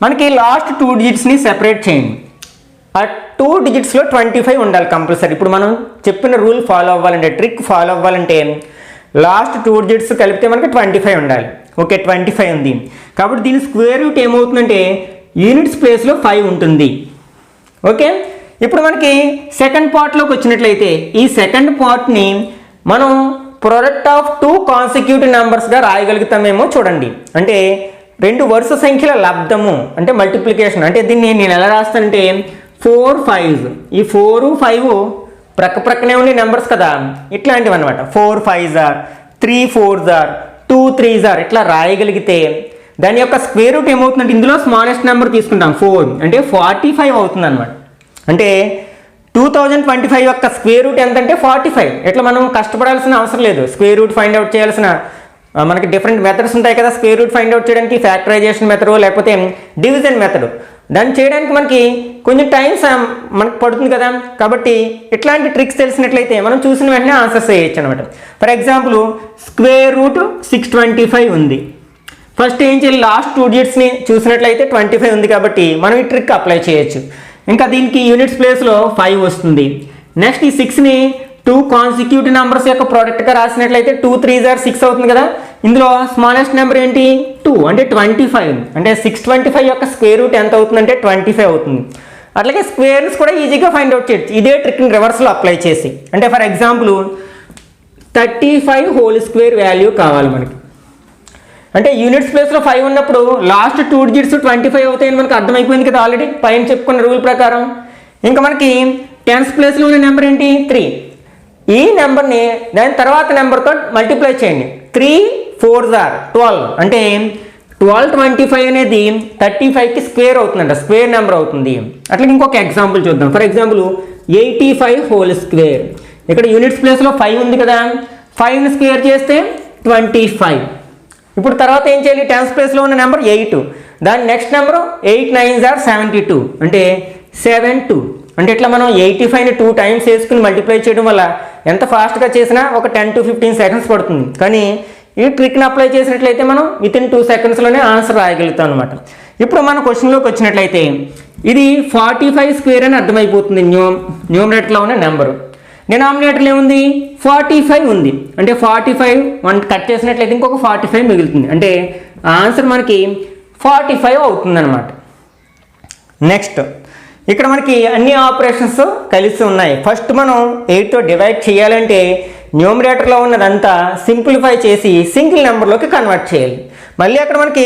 మనకి లాస్ట్ 2 డిజిట్స్ని సెపరేట్ చేయండి. ఆ 2 డిజిట్స్లో 25 ఉండాలి కంపల్సరీ. ఇప్పుడు మనం చెప్పిన రూల్ ఫాలో అవ్వాలంటే, ట్రిక్ ఫాలో అవ్వాలంటే లాస్ట్ 2 డిజిట్స్ కలిపితే మనకి 25 ఉండాలి. ఓకే, 25 ఉంది కాబట్టి దీని స్క్వేర్ రూట్ ఏమవుతుందంటే యూనిట్స్ ప్లేస్లో 5 ఉంటుంది. ఓకే, ఇప్పుడు మనకి సెకండ్ పార్ట్లోకి వచ్చినట్లయితే ఈ సెకండ్ పార్ట్ని మనం ప్రొడక్ట్ ఆఫ్ 2 కాన్సిక్యూటివ్ నెంబర్స్గా రాయగలుగుతామేమో చూడండి. అంటే 2 వరుస సంఖ్యల లబ్ధము అంటే మల్టిప్లికేషన్. అంటే దీన్ని నేను ఎలా రాస్తానంటే 4 5s, ఈ 4 5 ప్రక్క ప్రక్కనే ఉండే నెంబర్స్ కదా, ఇట్లాంటివి అనమాట. 4 5s are, 3 4s are, 2 3s are ఇట్లా రాయగలిగితే దాని యొక్క స్క్వేర్ రూట్ ఏమవుతుందంటే ఇందులో స్మాలెస్ట్ నెంబర్ తీసుకుంటాం 4, అంటే 45 అవుతుంది అనమాట. అంటే 2025 యొక్క స్క్వేర్ రూట్ ఎంత అంటే 45. ఇట్లా మనం కష్టపడాల్సిన అవసరం లేదు. స్క్వేర్ రూట్ ఫైండ్ అవుట్ చేయాల్సిన మనకి డిఫరెంట్ మెథడ్స్ ఉంటాయి కదా స్క్వేర్ రూట్ ఫైండ్ అవుట్ చేయడానికి, ఫ్యాక్టరైజేషన్ మెథడ్ లేకపోతే డివిజన్ మెథడ్. దాన్ని చేయడానికి మనకి కొంచెం టైం మనకు పడుతుంది కదా. కాబట్టి ఇట్లాంటి ట్రిక్స్ తెలిసినట్లయితే మనం చూసిన వెంటనే ఆన్సర్స్ చేయొచ్చు అనమాట. ఫర్ ఎగ్జాంపుల్ స్క్వేర్ రూట్ 625 ఉంది. ఫస్ట్ ఏం చేయాలి, లాస్ట్ 2 డిజిట్స్ని చూసినట్లయితే 25 ఉంది కాబట్టి మనం ఈ ట్రిక్ అప్లై చేయొచ్చు. ఇంకా దీనికి యూనిట్స్ ప్లేస్లో 5 వస్తుంది. నెక్స్ట్ ఈ 6ని 2 కాన్సిక్యూటివ్ నెంబర్స్ యొక్క ప్రోడక్ట్గా రాసినట్లయితే 2 3s are 6 అవుతుంది కదా. ఇందులో స్మాలెస్ట్ నెంబర్ ఏంటి 2, అంటే 25. అంటే 625 యొక్క స్క్వేర్ రూట్ ఎంత అవుతుందంటే 25 అవుతుంది. అట్లాగే స్క్వేర్స్ కూడా ఈజీగా ఫైండ్ అవుట్ చేయొచ్చు ఇదే ట్రిక్ని రివర్స్లో అప్లై చేసి. అంటే for example 35 whole square value కావాలి మనకి. అంటే యూనిట్స్ ప్లేస్లో 5 ఉన్నప్పుడు లాస్ట్ 2 డిజిట్స్ 25 అవుతాయని మనకు అర్థమైపోయింది కదా ఆల్రెడీ పైన చెప్పుకున్న రూల్ ప్రకారం. ఇంకా మనకి టెన్స్ ప్లేస్లో ఉన్న నెంబర్ ఏంటి 3. ఈ నెంబర్ని దాని తర్వాత నెంబర్తో మల్టిప్లై చేయండి. 3 4s are 12, అంటే 1225 అనేది 35కి స్క్వేర్ అవుతుందంట, స్క్వేర్ నెంబర్ అవుతుంది. అట్లా ఇంకొక ఎగ్జాంపుల్ చూద్దాం. For example 85 whole square. ఇక్కడ యూనిట్స్ ప్లేస్లో 5 ఉంది కదా, 5ని స్క్వేర్ చేస్తే 25. ఇప్పుడు తర్వాత ఏం చేయాలి, టెన్స్ ప్లేస్లో ఉన్న నెంబర్ 8, దాని నెక్స్ట్ నెంబర్ 8 9s are 72, అంటే 72. అంటే ఇట్లా మనం 85ని 2 టైమ్స్ వేసుకుని మల్టిప్లై చేయడం వల్ల ఎంత ఫాస్ట్గా చేసినా ఒక 10 to 15 సెకండ్స్ పడుతుంది. కానీ ఈ ట్రిక్ని అప్లై చేసినట్లయితే మనం వితిన్ 2 సెకండ్స్లోనే ఆన్సర్ రాయగలుగుతాం అనమాట. ఇప్పుడు మన క్వశ్చన్లోకి వచ్చినట్లయితే ఇది 45 స్క్వేర్ అని అర్థమైపోతుంది. న్యూమరేటర్లో ఉన్న నెంబరు. డినామినేటర్లో ఏముంది 45 ఉంది. అంటే 45 మనం కట్ చేసినట్లయితే ఇంకొక 45 మిగులుతుంది. అంటే ఆన్సర్ మనకి 45 అవుతుంది అనమాట. నెక్స్ట్ ఇక్కడ మనకి అన్ని ఆపరేషన్స్ కలిసి ఉన్నాయి. ఫస్ట్ మనం 8తో డివైడ్ చేయాలంటే న్యూమరేటర్లో ఉన్నదంతా సింప్లిఫై చేసి సింగిల్ నెంబర్లోకి కన్వర్ట్ చేయాలి. మళ్ళీ అక్కడ మనకి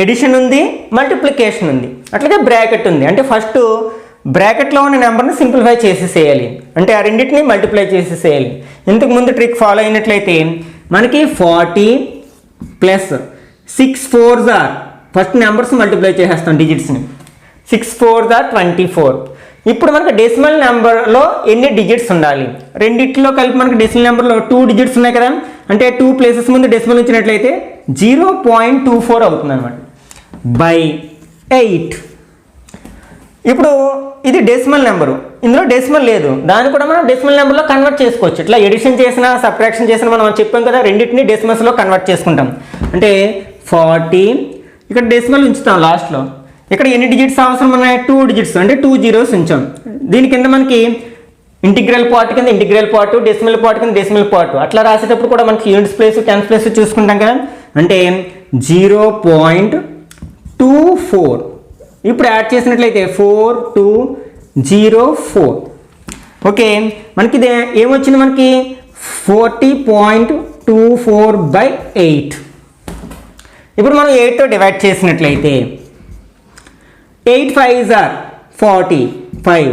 ఎడిషన్ ఉంది, మల్టిప్లికేషన్ ఉంది, అట్లాగే బ్రాకెట్ ఉంది. అంటే ఫస్ట్ బ్రాకెట్లో ఉన్న నెంబర్ని సింప్లిఫై చేసేసేయాలి, అంటే ఆ రెండింటిని మల్టిప్లై చేసేసేయాలి. ఇంతకు ముందు ట్రిక్ ఫాలో అయినట్లయితే మనకి 40 plus 6 4s are, first numbers multiply చేసేస్తాం డిజిట్స్ని. 6 4s are 24. ఇప్పుడు మనకు డెసిమల్ నెంబర్లో ఎన్ని డిజిట్స్ ఉండాలి, రెండిట్లో కలిపి మనకు డెసిమల్ నెంబర్లో 2 డిజిట్స్ ఉన్నాయి కదా. అంటే 2 ప్లేసెస్ ముందు డెసిమల్ ఉంచినట్లయితే 0.24 అవుతుంది అనమాట బై 8. ఇప్పుడు ఇది డెసిమల్ నెంబరు, ఇందులో డెసిమల్ లేదు, దాన్ని కూడా మనం డెసిమల్ నెంబర్లో కన్వర్ట్ చేసుకోవచ్చు. ఇట్లా ఎడిషన్ చేసినా సబ్ట్రాక్షన్ చేసినా మనం చెప్పాం కదా, రెండింటిని డెసిమల్స్లో కన్వర్ట్ చేసుకుంటాం. అంటే 40 ఇక్కడ డెసిమల్ ఉంచుతాం లాస్ట్లో. ఇక్కడ ఎన్ని డిజిట్స్ అవసరం ఉన్నాయి 2 డిజిట్స్, అంటే 2 zeros ఉంచాం. దీని కింద మనకి ఇంటిగ్రల్ పార్ట్ కింద ఇంటిగ్రల్ పార్ట్, డెసిమల్ పార్ట్ కింద డెసిమల్ పార్ట్ అట్లా రాసేటప్పుడు కూడా మనకి యూనిట్స్ ప్లేస్ టెన్స్ ప్లేస్ చూసుకుంటాం కదా. అంటే 0.24. ఇప్పుడు యాడ్ చేసినట్లయితే 4204. ఓకే, మనకి ఇది ఏమొచ్చింది, మనకి 40.24/8. ఇప్పుడు మనం 8తో డివైడ్ చేసినట్లయితే 8 5s are 45.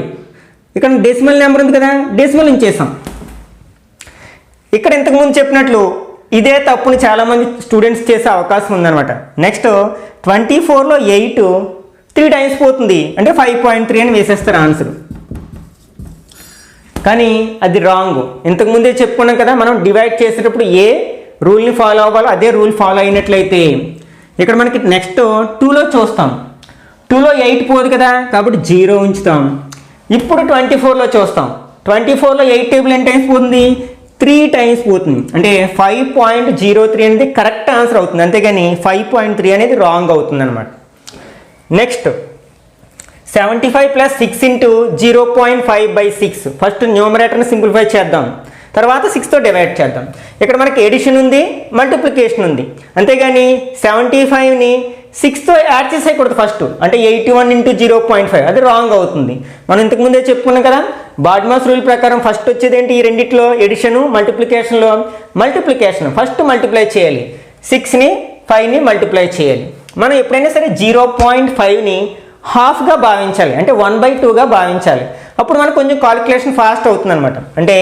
ఇక్కడ డెసిమల్ నెంబర్ ఉంది కదా, డెసిమల్ ఉంచేసాం. ఇక్కడ ఇంతకుముందు చెప్పినట్లు ఇదే తప్పుని చాలామంది స్టూడెంట్స్ చేసే అవకాశం ఉందన్నమాట. నెక్స్ట్ 24లో 8 3 టైమ్స్ పోతుంది, అంటే 5.3 అని వేసేస్తారు ఆన్సర్. కానీ అది రాంగ్. ఇంతకుముందే చెప్పుకున్నాం కదా, మనం డివైడ్ చేసేటప్పుడు ఏ రూల్ని ఫాలో అవ్వాలో అదే రూల్ ఫాలో అయినట్లయితే ఇక్కడ మనకి నెక్స్ట్ 2లో చూస్తాం. 2లో 8 పోదు కదా, కాబట్టి 0 ఉంచుతాం. ఇప్పుడు 24లో చూస్తాం. 24లో 8 టేబుల్ ఎన్ని టైమ్స్ పోతుంది, 3 టైమ్స్ పోతుంది, అంటే 5.03 అనేది కరెక్ట్ ఆన్సర్ అవుతుంది, అంతేగాని 5.3 అనేది రాంగ్ అవుతుంది అనమాట. నెక్స్ట్ 75 + 6 × 0.5/6. ఫస్ట్ న్యూమరేటర్ని సింప్లిఫై చేద్దాం, తర్వాత 6తో డివైడ్ చేద్దాం. ఇక్కడ మనకి ఎడిషన్ ఉంది, మల్టిప్లికేషన్ ఉంది, అంతేగాని 75ని 6తో యాడ్ చేసేయకూడదు ఫస్ట్, అంటే 81 × 0.5 అది రాంగ్ అవుతుంది. మనం ఇంతకుముందే చెప్పుకున్నాం కదా, బాడ్మాస్ రూల్ ప్రకారం ఫస్ట్ వచ్చేది ఏంటి, ఈ రెండిట్లో ఎడిషను మల్టిప్లికేషన్లో మల్టిప్లికేషన్ ఫస్ట్ మల్టిప్లై చేయాలి, 6ని 5ని మల్టిప్లై చేయాలి. మనం ఎప్పుడైనా సరే 0.5ని హాఫ్గా భావించాలి, అంటే 1/2గా భావించాలి. అప్పుడు మనకు కొంచెం కాలిక్యులేషన్ ఫాస్ట్ అవుతుంది అనమాట. అంటే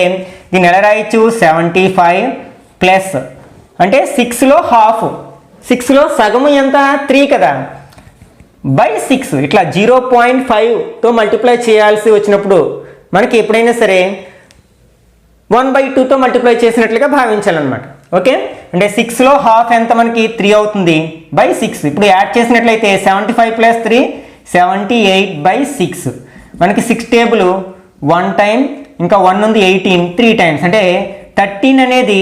దీన్ని ఎలా రాయొచ్చు, 75 ప్లస్ అంటే 6లో హాఫ్, 6లో సగము ఎంత 3 కదా, /6 ఇట్లా 0.5తో మల్టిప్లై చేయాల్సి వచ్చినప్పుడు మనకి ఎప్పుడైనా సరే 1/2తో మల్టిప్లై చేసినట్లుగా భావించాలన్నమాట. ఓకే, అంటే 6లో హాఫ్ ఎంత మనకి 3 అవుతుంది, /6. ఇప్పుడు యాడ్ చేసినట్లయితే 75 + 3 78/6. మనకి 6 టేబుల్ 1 టైం, ఇంకా 1 ఉంది 18, 3 టైమ్స్, అంటే 13 అనేది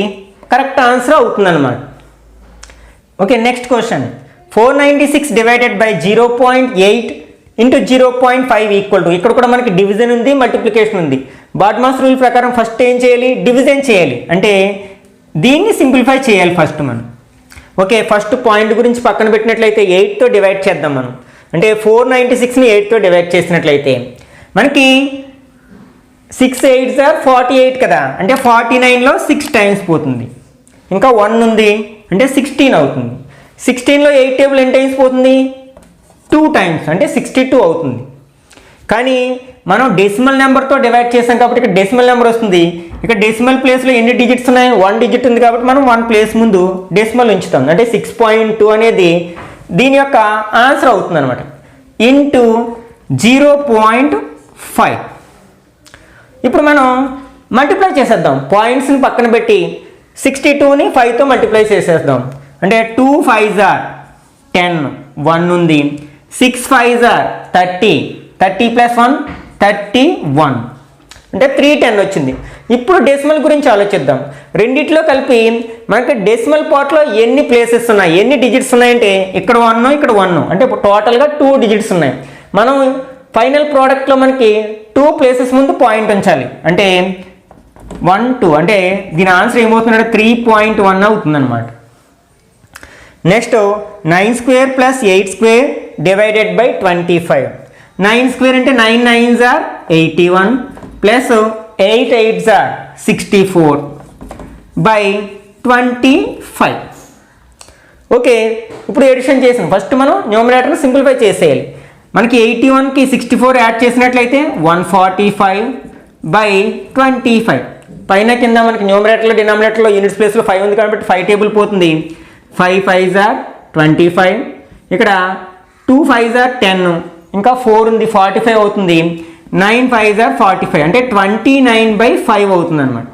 కరెక్ట్ ఆన్సర్ అవుతుంది అనమాట. Okay, next question 496 / 0.8 × 0.5 equal to. ఇక్కడ కూడా మనకి డివిజన్ ఉంది, మల్టిప్లికేషన్ ఉంది. బాడ్మాస్ రూల్ ప్రకారం ఫస్ట్ ఏం చేయాలి, డివిజన్ చేయాలి, అంటే దీన్ని సింప్లిఫై చేయాలి ఫస్ట్ మనం. ఓకే, ఫస్ట్ పాయింట్ గురించి పక్కన పెట్టినట్లయితే 8తో డివైడ్ చేద్దాం మనం. అంటే 496ని 8తో డివైడ్ చేసినట్లయితే మనకి 6 8s are 48 కదా, అంటే 49లో 6 టైమ్స్ పోతుంది, ఇంకా 1 ఉంది అంటే 16 అవుతుంది. 16లో 8 టేబుల్ ఎన్ని టైమ్స్ పోతుంది, 2 టైమ్స్, అంటే 62 అవుతుంది. కానీ మనం డెసిమల్ నెంబర్తో డివైడ్ చేసాం కాబట్టి ఇక్కడ డెసిమల్ నెంబర్ వస్తుంది. ఇక్కడ డెసిమల్ ప్లేస్లో ఎన్ని డిజిట్స్ ఉన్నాయి, 1 డిజిట్ ఉంది కాబట్టి మనం 1 ప్లేస్ ముందు డెసిమల్ ఉంచుతాం, అంటే 6.2 అనేది దీని యొక్క ఆన్సర్ అవుతుంది అనమాట, ఇంటూ 0.5. ఇప్పుడు మనం మల్టిప్లై చేసేద్దాం, పాయింట్స్ని పక్కన పెట్టి 62ని 5తో మల్టిప్లై చేసేద్దాం. అంటే 2 5s are 10, 1 ఉంది, 6 5s are 30, 30 + 1 31, అంటే 310 వచ్చింది. ఇప్పుడు డెసిమల్ గురించి ఆలోచిద్దాం. రెండిట్లో కలిపి మనకి డెసిమల్ పార్ట్లో ఎన్ని ప్లేసెస్ ఉన్నాయి, ఎన్ని డిజిట్స్ ఉన్నాయంటే ఇక్కడ 1 ఇక్కడ 1, అంటే టోటల్గా 2 డిజిట్స్ ఉన్నాయి. మనం ఫైనల్ ప్రోడక్ట్లో మనకి 2 ప్లేసెస్ ముందు పాయింట్ ఉంచాలి, అంటే 1 2, అంటే దీని ఆన్సర్ ఏమవుతుందంటే 3.1 అవుతుంది అనమాట. నెక్స్ట్ 9² + 8² / 25. 9² అంటే 9 9s are 81 plus 8 8s are 64/25. Okay, ఇప్పుడు ఎడిషన్ చేసాం. ఫస్ట్ మనం న్యూమరేటర్ని సింప్లిఫై చేసేయాలి. మనకి 81కి 64 యాడ్ చేసినట్లయితే 145/25. పైన కింద మనకి న్యూమరేటర్లో డినామినేటర్లో యూనిట్స్ ప్లేస్లో 5 ఉంది కాబట్టి 5 టేబుల్ పోతుంది, 5 5s are 25. ఇక్కడ 2 5s are 10, ఇంకా 4 ఉంది 45 అవుతుంది, 9 5s are 45, అంటే 29/5 అవుతుంది అనమాట.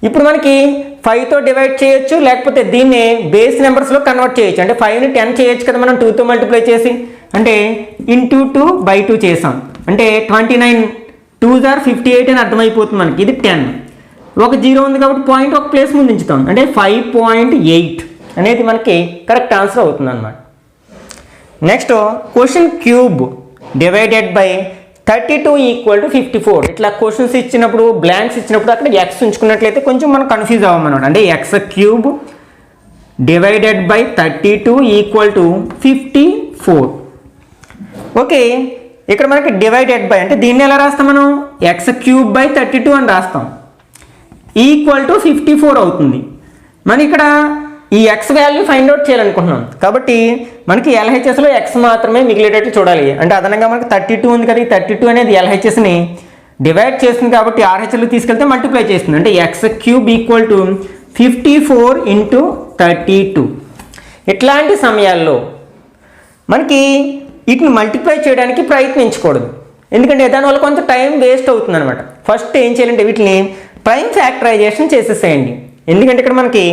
ఇప్పుడు మనకి 5తో డివైడ్ చేయొచ్చు, లేకపోతే దీన్ని బేస్ నెంబర్స్లో కన్వర్ట్ చేయొచ్చు. అంటే 5ని 10 చేయొచ్చు కదా మనం 2తో మల్టిప్లై చేసి, అంటే ఇంటూ 2/2 చేసాం, అంటే 29 2s are 58 అని అర్థమైపోతుంది మనకి. ఇది 10, ఒక 0 ఉంది కాబట్టి పాయింట్ ఒక ప్లేస్ ముందు ఉంచుతాం, అంటే 5.8 అనేది మనకి కరెక్ట్ ఆన్సర్ అవుతుంది అనమాట. Next question cube divided by 32 = 54. ఇట్లా క్వశ్చన్స్ ఇచ్చినప్పుడు, బ్లాంక్స్ ఇచ్చినప్పుడు అక్కడ ఎక్స్ ఉంచుకున్నట్లయితే కొంచెం మనం కన్ఫ్యూజ్ అవ్వమన్నమాట. అంటే x³ డివైడెడ్ బై 32 = 54. ఓకే, ఇక్కడ మనకి డివైడెడ్ బై అంటే దీన్ని ఎలా రాస్తాం మనం, x³/32 అని రాస్తాం, ఈక్వల్ టు 54 అవుతుంది. మనం ఇక్కడ ఈ ఎక్స్ వాల్యూ ఫైండ్ అవుట్ చేయాలనుకుంటున్నాం కాబట్టి మనకి ఎల్హెచ్ఎస్లో ఎక్స్ మాత్రమే మిగిలేటట్టు చూడాలి. అంటే అదనంగా మనకి 32 ఉంది కదా, ఈ 32 అనేది ఎల్హెచ్ఎస్ని డివైడ్ చేస్తుంది కాబట్టి ఆర్హెచ్ఎస్లో తీసుకెళ్తే మల్టిప్లై చేస్తుంది. అంటే x³ = 54 × 32. ఇట్లాంటి సమయాల్లో మనకి వీటిని మల్టిప్లై చేయడానికి ప్రయత్నించకూడదు, ఎందుకంటే దానివల్ల కొంత టైం వేస్ట్ అవుతుంది అనమాట. ఫస్ట్ ఏం చేయాలంటే వీటిని ప్రైమ్ ఫ్యాక్టరైజేషన్ చేసేసేయండి. ఎందుకంటే ఇక్కడ మనకి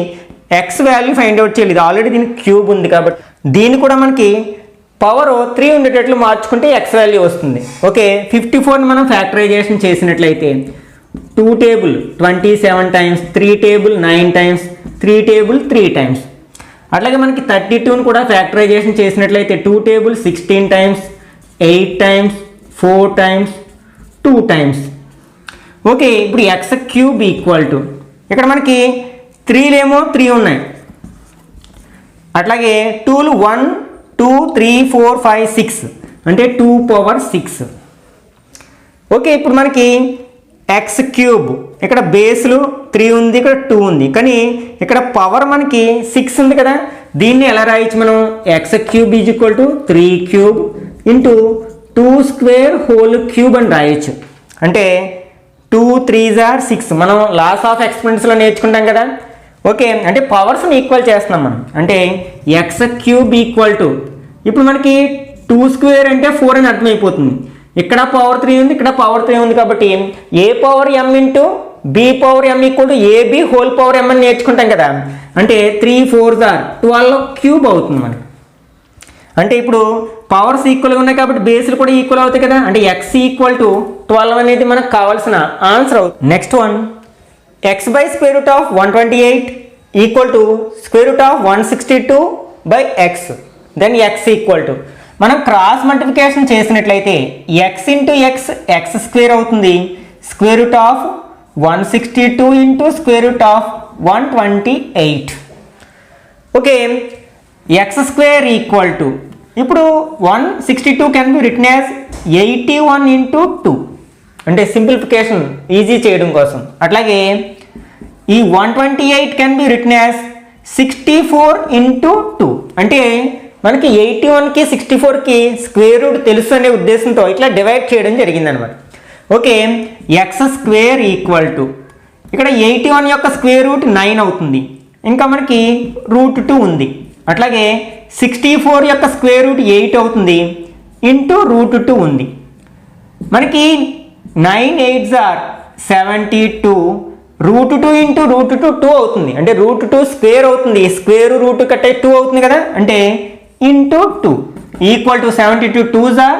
ఎక్స్ వాల్యూ ఫైండ్ అవుట్ చేయలేదు, ఆల్రెడీ దీనికి క్యూబ్ ఉంది కాబట్టి దీన్ని కూడా మనకి పవర్ 3 ఉండేటట్లు మార్చుకుంటే ఎక్స్ వాల్యూ వస్తుంది. ఓకే, 54ని మనం ఫ్యాక్టరైజేషన్ చేసినట్లయితే 2 table 27 times, 3 table 9 times, 3 table 3 times. అట్లాగే మనకి 32ని కూడా ఫ్యాక్టరైజేషన్ చేసినట్లయితే 2 table 16 times, 8 times, 4 times, 2 times. Okay, ఇప్పుడు x³ ఇక్కడ మనకి 3లేమో 3 ఉన్నాయి, అట్లాగే 2లు 1 2 3 4 5 6 అంటే 2⁶. ఓకే, ఇప్పుడు మనకి x³ ఇక్కడ బేస్లు 3 ఉంది, ఇక్కడ 2 ఉంది, కానీ ఇక్కడ పవర్ మనకి 6 ఉంది కదా, దీన్ని ఎలా రాయొచ్చు మనం? x³ = 3³ × 2² అని రాయొచ్చు. అంటే 2 3s are 6 మనం లాస్ ఆఫ్ ఎక్స్పెరిమెంట్స్లో నేర్చుకుంటాం కదా. ఓకే, అంటే పవర్స్ని ఈక్వల్ చేస్తున్నాం మనం. అంటే x³ ఇప్పుడు మనకి 2² అంటే 4 అని అర్థమైపోతుంది. ఇక్కడ పవర్ 3 ఉంది, ఇక్కడ పవర్ 3 ఉంది కాబట్టి a power m × b power m = ab² అని నేర్చుకుంటాం కదా. అంటే 3 4s are 12³ అవుతుంది మనకి. అంటే ఇప్పుడు పవర్స్ ఈక్వల్గా ఉన్నాయి కాబట్టి బేస్లు కూడా ఈక్వల్ అవుతాయి కదా. అంటే x = 12 అనేది మనకు కావాల్సిన ఆన్సర్ అవుతుంది. Next one, x/√128 = √162/x. Then x మనం క్రాస్ మల్టిప్లికేషన్ చేసినట్లయితే x × x x² అవుతుంది, √162 × √128. ఓకే, x² ఇప్పుడు 162 కెన్ బి రిటన్ యాజ్ 81 × 2 అంటే సింప్లిఫికేషన్ ఈజీ చేయడం కోసం. అట్లాగే ఈ 128 కెన్ బి రిటన్ యాజ్ 64 × 2 అంటే మనకి 81కి 64కి స్క్వేర్ రూట్ తెలుసు అనే ఉద్దేశంతో ఇట్లా డివైడ్ చేయడం జరిగిందనమాట. ఓకే, x² ఇక్కడ 81 యొక్క స్క్వేర్ రూట్ 9 అవుతుంది, ఇంకా మనకి √2 ఉంది. అట్లాగే 64 యొక్క స్క్వేర్ రూట్ 8 అవుతుంది, ఇంటూ √2 ఉంది. మనకి 9 8s are 72, √2 × √2 2 అవుతుంది, అంటే √2 స్క్వేర్ అవుతుంది, స్క్వేర్ రూట్ కట్టే 2 అవుతుంది కదా, అంటే ఇంటూ 2 = 72 2s are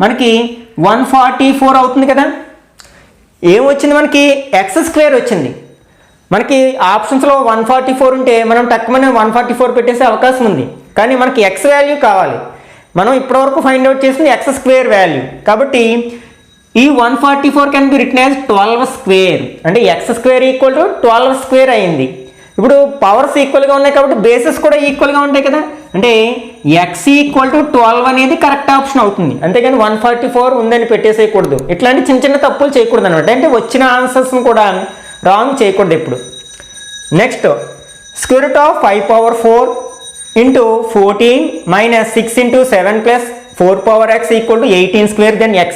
మనకి 144 అవుతుంది కదా. ఏమొచ్చింది మనకి? x² వచ్చింది. మనకి ఆప్షన్స్లో 144 ఉంటే మనం తక్కువనే 144 పెట్టేసే అవకాశం ఉంది, కానీ మనకి x వాల్యూ కావాలి. మనం ఇప్పటివరకు ఫైండ్ అవుట్ చేసింది x² వాల్యూ కాబట్టి ఈ 144 కెన్ బి రిటన్ యాజ్ 12² అంటే x² = 12² అయింది. ఇప్పుడు పవర్స్ ఈక్వల్గా ఉన్నాయి కాబట్టి బేసెస్ కూడా ఈక్వల్గా ఉంటాయి కదా, అంటే x = 12 అనేది కరెక్ట్ ఆప్షన్ అవుతుంది, అంతేగాని 144 ఉందని పెట్టేసేయకూడదు. ఇట్లాంటి చిన్న చిన్న తప్పులు చేయకూడదు అనమాట, అంటే వచ్చిన ఆన్సర్స్ని కూడా రాంగ్ చేయకూడదు ఎప్పుడు. Next, √5⁴ × 14 - 6 × 7 + 4⁴x = 18². దెన్ x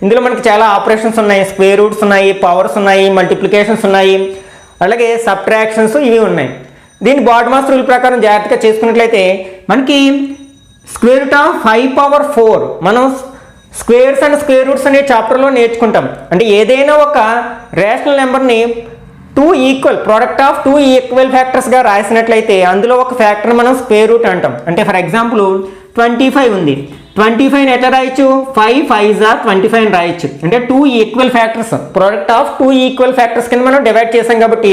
ఇందులో మనకి చాలా ఆపరేషన్స్ ఉన్నాయి, స్క్వేర్ రూట్స్ ఉన్నాయి, పవర్స్ ఉన్నాయి, మల్టిప్లికేషన్స్ ఉన్నాయి, అలాగే సబ్ట్రాక్షన్స్ ఇవి ఉన్నాయి. దీన్ని బాడ్మాస్ రూల్ ప్రకారం జాగ్రత్తగా చేసుకున్నట్లయితే మనకి √5⁴ మనం స్క్వేర్స్ అండ్ స్క్వేర్ రూట్స్ అనే చాప్టర్లో నేర్చుకుంటాం. అంటే ఏదైనా ఒక రేషనల్ నెంబర్ని 2 ఈక్వల్ ప్రోడక్ట్ ఆఫ్ 2 ఈక్వల్ ఫ్యాక్టర్స్గా రాసినట్లయితే అందులో ఒక ఫ్యాక్టర్ని మనం స్క్వేర్ రూట్ అంటాం. అంటే ఫర్ ఎగ్జాంపుల్ 25 ఉంది, 25ని ఎట్లా రాయొచ్చు? 5 5s are 25 అని రాయొచ్చు. అంటే 2 equal factors, product of 2 equal factors కింద మనం డివైడ్ చేసాం కాబట్టి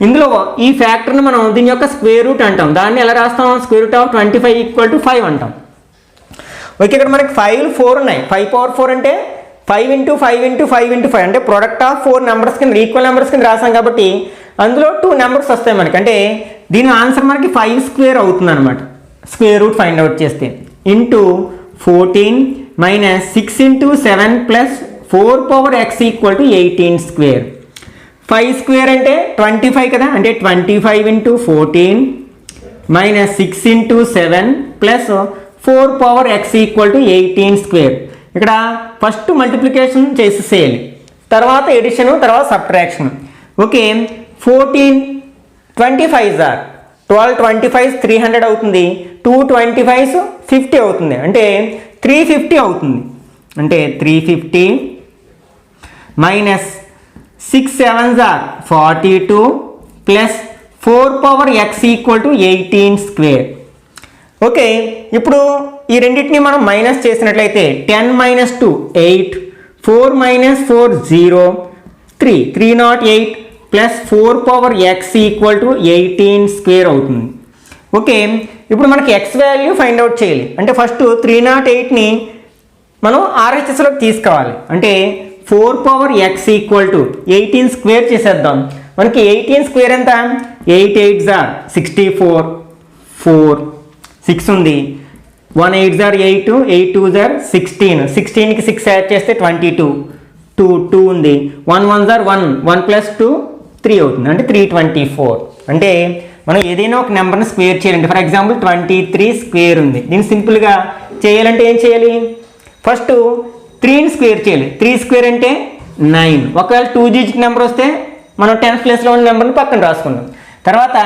ఇందులో ఈ ఫ్యాక్టర్ని మనం దీని యొక్క స్క్వేర్ రూట్ అంటాం. దాన్ని ఎలా రాస్తాం? √25 = 5 అంటాం. ఓకే, ఇక్కడ మనకి 5లు 4 ఉన్నాయి, 5⁴ అంటే 5 × 5 × 5 × 5 అంటే ప్రోడక్ట్ ఆఫ్ 4 నెంబర్స్ కింద ఈక్వల్ నెంబర్స్ కింద రాసాం కాబట్టి అందులో 2 నెంబర్స్ వస్తాయి మనకి. అంటే దీని ఆన్సర్ మనకి 5² అవుతుంది అనమాట స్క్వేర్ రూట్ ఫైండ్ అవుట్ చేస్తే. Into 14 - 6 × 7 + 4 power x equal to 18 square. 5 square అంటే 25 కదా, అంటే 25 into 14 minus 6 into 7 plus 4 power x equal to 18 square. ఇక్కడ ఫస్ట్ మల్టిప్లికేషన్ చేసేసేయాలి, తర్వాత ఎడిషన్, తర్వాత సబ్ట్రాక్షన్. ఓకే, 14 25 ఆర్ 12 25 300 అవుతుంది, 2 25 50 అవుతుంది, అంటే 350 అవుతుంది. అంటే 350 minus 6 7s or 42 plus 4 power x equal to 18 square. Okay, ఇప్పుడు ఈ రెండింటిని మనం మైనస్ చేసినట్లయితే 10 minus 2 8, 4 minus 4 0, 3 308 plus 4 power x equal to 18 square అవుతుంది. ఓకే, ఇప్పుడు మనకి x వాల్యూ ఫైండ్ అవుట్ చేయాలి. అంటే ఫస్ట్ 308ని మనం RHSలోకి తీసుకోవాలి. అంటే 4 power x equal to 18 square చేసేద్దాం. మనకి 18 స్క్వేర్ ఎంత, 8 8s ఆర్ 64, 4 6 ఉంది, 1 8s are 8, 8 2s are 16, 16కి 6 add చేస్తే 22, 2 ఉంది, 1 1s ఆర్ 1, 1 ప్లస్ 2 3 అవుతుంది, అంటే 324. అంటే మనం ఏదైనా ఒక నెంబర్ని స్క్వేర్ చేయాలంటే ఫర్ ఎగ్జాంపుల్ 23 స్క్వేర్ ఉంది. దీన్ని సింపుల్గా చేయాలంటే ఏం చేయాలి, ఫస్ట్ 3ని స్క్వేర్ చేయాలి. 3 స్క్వేర్ అంటే 9. ఒకవేళ 2 డిజిట్ నెంబర్ వస్తే మనం 10th ప్లేస్లో ఉన్న నెంబర్ని పక్కన రాసుకుందాం. తర్వాత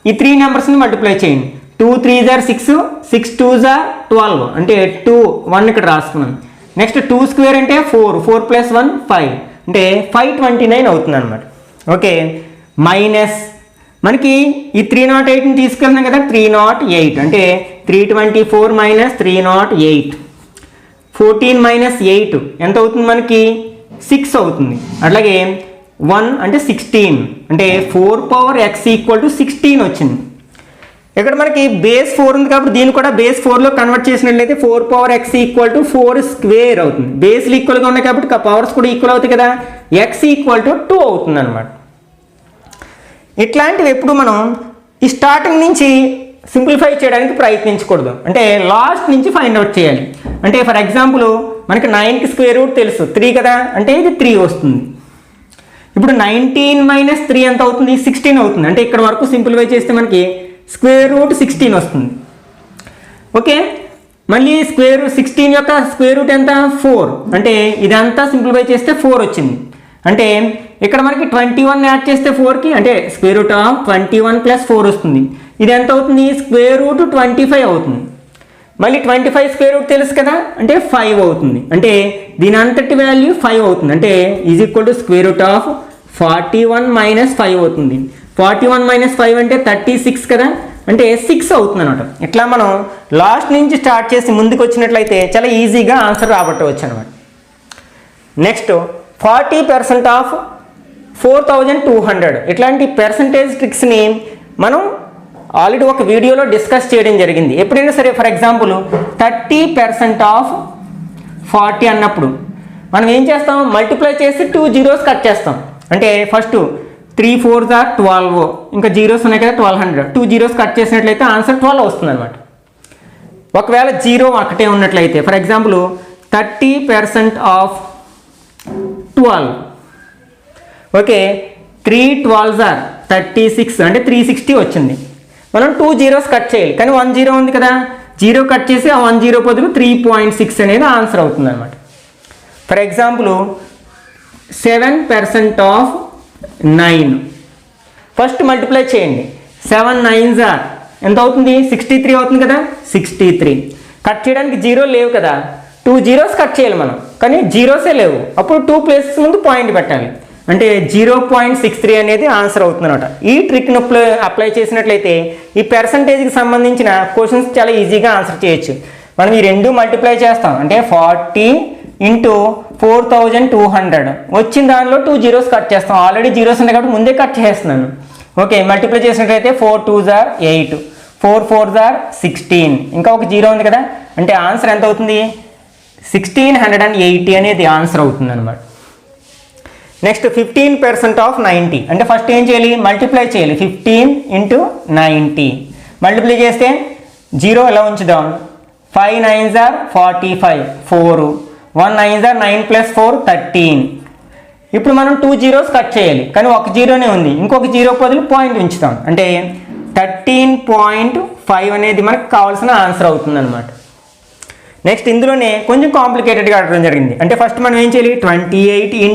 ఈ 3 నెంబర్స్ని మల్టిప్లై చేయండి. 2 3s ఆర్ 6, 6 2s ఆర్ 12, అంటే 2 1 ఇక్కడ రాసుకున్నాం. నెక్స్ట్ 2 స్క్వేర్ అంటే 4, 4 ప్లస్ 1 5, అంటే 529 అవుతుంది అనమాట. ఓకే, మైనస్ మనకి ఈ 308ని తీసుకెళ్తున్నాం కదా, 308 అంటే 324 మైనస్ 308, 14 మైనస్ 8 ఎంత అవుతుంది మనకి 6 అవుతుంది. అట్లాగే 1 అంటే 16, అంటే 4 పవర్ x ఈక్వల్ టు 16 వచ్చింది. ఇక్కడ మనకి బేస్ 4 ఉంది కాబట్టి దీన్ని కూడా బేస్ 4లో కన్వర్ట్ చేసినట్లయితే 4 power x equal to 4 square అవుతుంది. బేస్లు ఈక్వల్గా ఉన్నాయి కాబట్టి పవర్స్ కూడా ఈక్వల్ అవుతాయి కదా, x ఈక్వల్ టు 2 అవుతుంది అనమాట. ఇట్లాంటివి ఎప్పుడు మనం ఈ స్టార్టింగ్ నుంచి సింప్లిఫై చేయడానికి ప్రయత్నించకూడదు, అంటే లాస్ట్ నుంచి ఫైండ్ అవుట్ చేయాలి. అంటే ఫర్ ఎగ్జాంపుల్ మనకి 9కి స్క్వేర్ రూట్ తెలుసు 3 కదా, అంటే ఇది 3 వస్తుంది. ఇప్పుడు 19 మైనస్ 3 ఎంత అవుతుంది, 16 అవుతుంది. అంటే ఇక్కడ వరకు సింప్లిఫై చేస్తే మనకి స్క్వేర్ రూట్ 16 వస్తుంది. ఓకే, మళ్ళీ స్క్వేర్ 16 యొక్క స్క్వేర్ రూట్ ఎంత 4, అంటే ఇదంతా సింప్లిఫై చేస్తే 4 వచ్చింది. అంటే ఇక్కడ మనకి 21 యాడ్ చేస్తే 4కి, అంటే స్క్వేర్ రూట్ ఆఫ్ 21 ప్లస్ 4 వస్తుంది. ఇది ఎంత అవుతుంది, స్క్వేర్ రూట్ 25 అవుతుంది. మళ్ళీ 25 స్క్వేర్ రూట్ తెలుసు కదా, అంటే 5 అవుతుంది. అంటే దీని అంతటి వాల్యూ 5 అవుతుంది. అంటే is equal to square root of 41 minus 5 అవుతుంది. 41 మైనస్ 5 అంటే 36 కదా, అంటే 6 అవుతుంది అనమాట. ఇట్లా మనం లాస్ట్ నుంచి స్టార్ట్ చేసి ముందుకు వచ్చినట్లయితే చాలా ఈజీగా ఆన్సర్ రాబట్టవచ్చు అనమాట. నెక్స్ట్ 40% ఆఫ్ 4200, ఇట్లాంటి పర్సంటేజ్ ట్రిక్స్ని మనం ఆల్రెడీ ఒక వీడియోలో డిస్కస్ చేయడం జరిగింది. ఎప్పుడైనా సరే ఫర్ ఎగ్జాంపుల్ 30% ఆఫ్ 40 అన్నప్పుడు మనం ఏం చేస్తాం, మల్టిప్లై చేసి 2 జీరోస్ కట్ చేస్తాం. అంటే ఫస్ట్ 3 4s ఆర్ 12, ఇంకా జీరోస్ ఉన్నాయి కదా 1200, 2 జీరోస్ కట్ చేసినట్లయితే ఆన్సర్ 12 వస్తుంది అనమాట. ఒకవేళ జీరో ఒకటే ఉన్నట్లయితే for example 30% of 12, okay 3 12s or 36, అంటే 360 వచ్చింది. మనం 2 జీరోస్ కట్ చేయాలి, కానీ 1 జీరో ఉంది కదా, జీరో కట్ చేసి ఆ 1 జీరో బదులు 3.6 అనేది ఆన్సర్ అవుతుంది అనమాట. For example 7% of 9, first multiply చేయండి. 7 9s ఆర్ ఎంత అవుతుంది, 63 అవుతుంది కదా, 63. కట్ చేయడానికి జీరో లేవు కదా, 2 జీరోస్ కట్ చేయాలి మనం, కానీ జీరోసే లేవు. అప్పుడు 2 ప్లేసెస్ ముందు పాయింట్ పెట్టాలి, అంటే 0.63 అనేది ఆన్సర్ అవుతుంది అనమాట. ఈ ట్రిక్ను అప్లై చేసినట్లయితే ఈ పర్సంటేజ్కి సంబంధించిన క్వశ్చన్స్ చాలా ఈజీగా ఆన్సర్ చేయొచ్చు. మనం ఈ రెండు మల్టిప్లై చేస్తాం, అంటే 40 ఇంటూ 4200 వచ్చిన దానిలో 2 జీరోస్ కట్ చేస్తాం. ఆల్రెడీ జీరోస్ ఉన్నాయి కాబట్టి ముందే కట్ చేస్తున్నాను. ఓకే, మల్టిప్లై చేసినట్లయితే 4 2s ఆర్ 8, 4 4s ఆర్ 16, ఇంకా ఒక జీరో ఉంది కదా, అంటే ఆన్సర్ ఎంత అవుతుంది 1680 అనేది ఆన్సర్ అవుతుంది అనమాట. నెక్స్ట్ 15% ఆఫ్ 90, అంటే ఫస్ట్ ఏం చేయాలి, మల్టిప్లై చేయాలి. 15 ఇంటూ 90 మల్టిప్లై చేస్తే జీరో ఎలా ఉంచుదాం, 5 9s ఆర్ 45, 4 1 9 9 + 4 13. ఇప్పుడు మనం 2 zeros కట్ చేయాలి, కానీ ఒక జీరోనే ఉంది, ఇంకొక జీరో బదులు పాయింట్ ఉంచుతాం, అంటే 13.5 అనేది మనకు కావాల్సిన ఆన్సర్ అవుతుంది అనమాట. నెక్స్ట్ ఇందులోనే కొంచెం కాంప్లికేటెడ్గా అడగడం జరిగింది. అంటే ఫస్ట్ మనం ఏం చేయాలి, 28 ×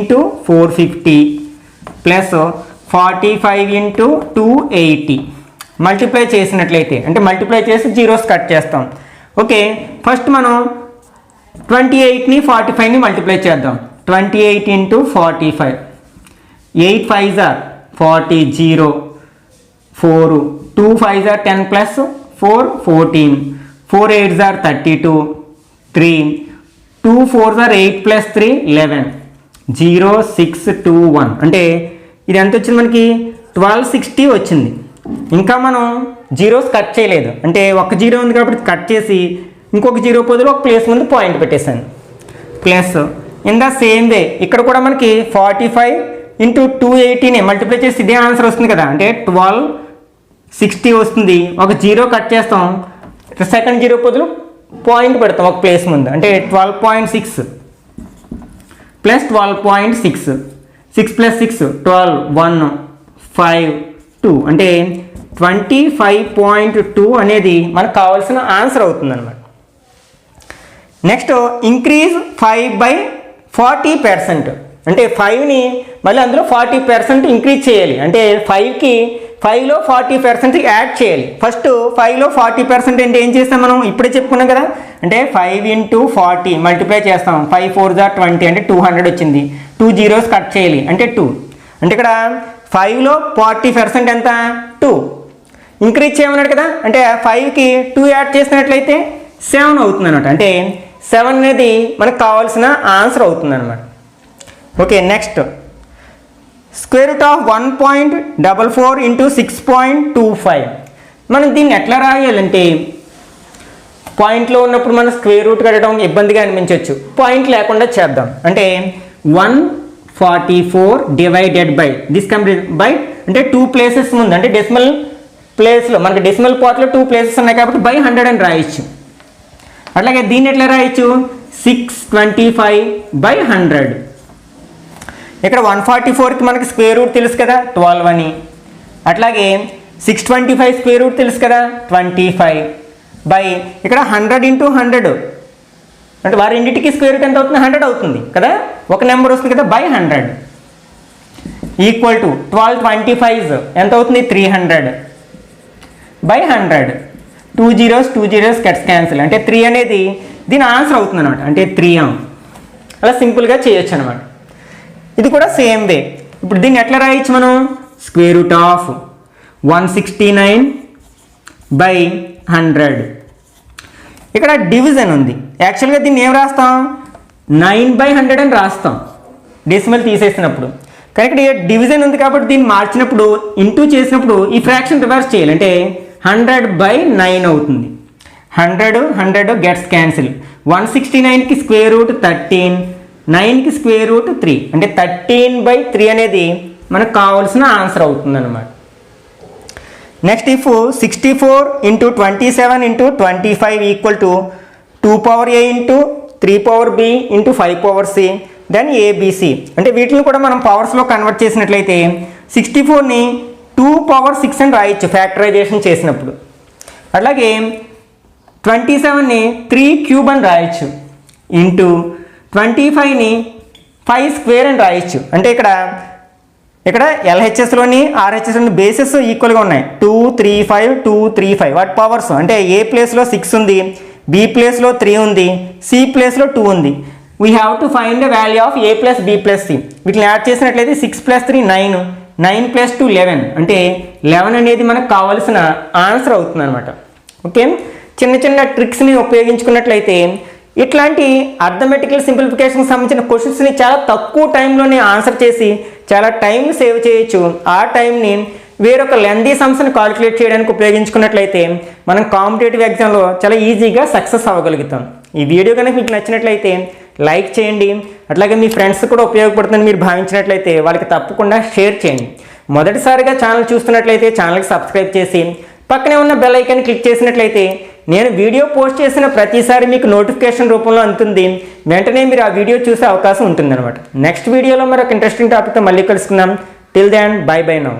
450 ప్లస్ 45 × 280 మల్టిప్లై చేసినట్లయితే, అంటే మల్టిప్లై చేసి జీరోస్ కట్ చేస్తాం. ఓకే, ఫస్ట్ మనం 28ని 45ని మల్టిప్లై చేద్దాం. 28 × 45, 8 5s are 40, 0 4, 2 5s are 10 + 4 14, 4 8s are 32, 3, 2 4s are 8 + 3 11, 0 6 2 1. అంటే ఇది ఎంత వచ్చింది మనకి, 1260 వచ్చింది. ఇంకా మనం జీరోస్ కట్ చేయలేదు, అంటే ఒక జీరో ఉంది కాబట్టి కట్ చేసి ఇంకొక జీరో బదులు ఒక ప్లేస్ ముందు పాయింట్ పెట్టేశాను. Plus in the same way ఇక్కడ కూడా మనకి 45 × 280ని మల్టిప్లై చేసి ఇదే ఆన్సర్ వస్తుంది కదా, అంటే 1260 వస్తుంది. ఒక జీరో కట్ చేస్తాం, సెకండ్ జీరో బదులు పాయింట్ పెడతాం ఒక ప్లేస్ ముందు, అంటే 12.6 ప్లస్ 12.6, 6 + 6 12, 1 5 2, అంటే 25.2 అనేది మనకు కావాల్సిన ఆన్సర్ అవుతుంది అనమాట. నెక్స్ట్ ఇంక్రీజ్ 5/40%, అంటే 5ని మళ్ళీ అందులో 40% ఇంక్రీజ్ చేయాలి, అంటే 5లో 40% యాడ్ చేయాలి. ఫస్ట్ 5లో 40% అంటే ఏం చేస్తాం మనం, ఇప్పుడే చెప్పుకున్నాం కదా, అంటే 5 × 40 మల్టిప్లై చేస్తాం, 5 4s are 20, అంటే 200 వచ్చింది. 2 zeros కట్ చేయాలి, అంటే 2. అంటే ఇక్కడ 5లో 40% ఎంత, 2. ఇంక్రీజ్ చేయమన్నాడు కదా, అంటే 5కి 2 యాడ్ చేసినట్లయితే 7 అవుతుంది అనమాట, అంటే 7 అనేది మనకు కావాల్సిన ఆన్సర్ అవుతుంది అనమాట. Okay, next √1.44 × 6.25. మనం దీన్ని ఎట్లా రాయాలంటే, పాయింట్లో ఉన్నప్పుడు మనం స్క్వేర్ రూట్ కట్టడం ఇబ్బందిగా అనిపించవచ్చు, పాయింట్ లేకుండా చేద్దాం. అంటే 144 divided by this complete by, అంటే 2 ప్లేసెస్ ముందు, అంటే డెసిమల్ ప్లేస్లో మనకి డెసిమల్ పార్ట్లో 2 ప్లేసెస్ ఉన్నాయి కాబట్టి by 100 అని రాయొచ్చు. అట్లాగే దీన్ని ఎట్లా రాయొచ్చు, 625/100. ఇక్కడ 144కి మనకి స్క్వేర్ రూట్ తెలుసు కదా, 12 అని. అట్లాగే 625 స్క్వేర్ రూట్ తెలుసు కదా, 25 బై ఇక్కడ 100 × 100, అంటే వారింటికి స్క్వేర్ రూట్ ఎంత అవుతుంది, 100 అవుతుంది కదా, ఒక నెంబర్ వస్తుంది కదా, by 100 ఈక్వల్ టు 12 25 ఎంత అవుతుంది, 300 by 100. 2 zeros కట్స్ క్యాన్సిల్, అంటే 3 అనేది దీని ఆన్సర్ అవుతుంది అనమాట, అంటే 3m. అలా సింపుల్గా చేయొచ్చు అనమాట. ఇది కూడా సేమ్ వే. ఇప్పుడు దీన్ని ఎట్లా రాయొచ్చు మనం, √169/100. ఇక్కడ డివిజన్ ఉంది, యాక్చువల్గా దీన్ని ఏం రాస్తాం, 9/100 అని రాస్తాం డెసిమల్ తీసేసినప్పుడు. కానీ ఇక్కడ డివిజన్ ఉంది కాబట్టి దీన్ని మార్చినప్పుడు, ఇంటూ చేసినప్పుడు ఈ ఫ్రాక్షన్ రివర్స్ చేయాలి, అంటే 100/9 అవుతుంది. 100 గెట్స్ క్యాన్సిల్. 169కి స్క్వేర్ రూట్ 13, 9కి స్క్వేర్ రూట్ 3, అంటే 13/3 అనేది మనకు కావాల్సిన ఆన్సర్ అవుతుంది అనమాట. Next if 64 × 27 × 25 equal to 2^a × 3^b × 5^c then ABC. అంటే వీటిని కూడా మనం పవర్స్లో కన్వర్ట్ చేసినట్లయితే 64ని 2^6 అని రాయొచ్చు ఫ్యాక్టరైజేషన్ చేసినప్పుడు. అలాగే 27ని 3³ అని రాయొచ్చు, ఇంటూ 25ని 5² అని రాయొచ్చు. అంటే ఇక్కడ LHSలోని RHSలోని బేసెస్ ఈక్వల్గా ఉన్నాయి, 2 3 5 2 3 5. వాటి పవర్స్ అంటే ఏ ప్లేస్లో 6 ఉంది, B ప్లేస్లో 3 ఉంది, C ప్లేస్లో 2 ఉంది. We have to find the value of A + B + C. వీటిని యాడ్ చేసినట్లయితే 6 + 3 9, 9 + 2 11, అంటే 11 అనేది మనకు కావాల్సిన ఆన్సర్ అవుతుంది అనమాట. ఓకే, చిన్న చిన్న ట్రిక్స్ని ఉపయోగించుకున్నట్లయితే ఇట్లాంటి అర్థమెటికల్ సింప్లిఫికేషన్కి సంబంధించిన క్వశ్చన్స్ని చాలా తక్కువ టైంలోనే ఆన్సర్ చేసి చాలా టైం సేవ్ చేయొచ్చు. ఆ టైంని వేరొక లెందీ సమ్స్ని కాల్కులేట్ చేయడానికి ఉపయోగించుకున్నట్లయితే మనం కాంపిటేటివ్ ఎగ్జామ్లో చాలా ఈజీగా సక్సెస్ అవ్వగలుగుతాం. ఈ వీడియో కనుక మీకు నచ్చినట్లయితే లైక్ చేయండి. అట్లాగే మీ ఫ్రెండ్స్ కూడా ఉపయోగపడుతుందని మీరు భావించినట్లయితే వాళ్ళకి తప్పకుండా షేర్ చేయండి. మొదటిసారిగా ఛానల్ చూస్తున్నట్లయితే ఛానల్కి సబ్స్క్రైబ్ చేసి పక్కనే ఉన్న బెల్ ఐకాన్ క్లిక్ చేసినట్లయితే నేను వీడియో పోస్ట్ చేసిన ప్రతిసారి మీకు నోటిఫికేషన్ రూపంలో అందుతుంది. వెంటనే మీరు ఆ వీడియో చూసే అవకాశం ఉంటుందన్నమాట. నెక్స్ట్ వీడియోలో మరొక ఇంట్రెస్టింగ్ టాపిక్తో మళ్ళీ కలుసుకుందాం. Till then bye bye now.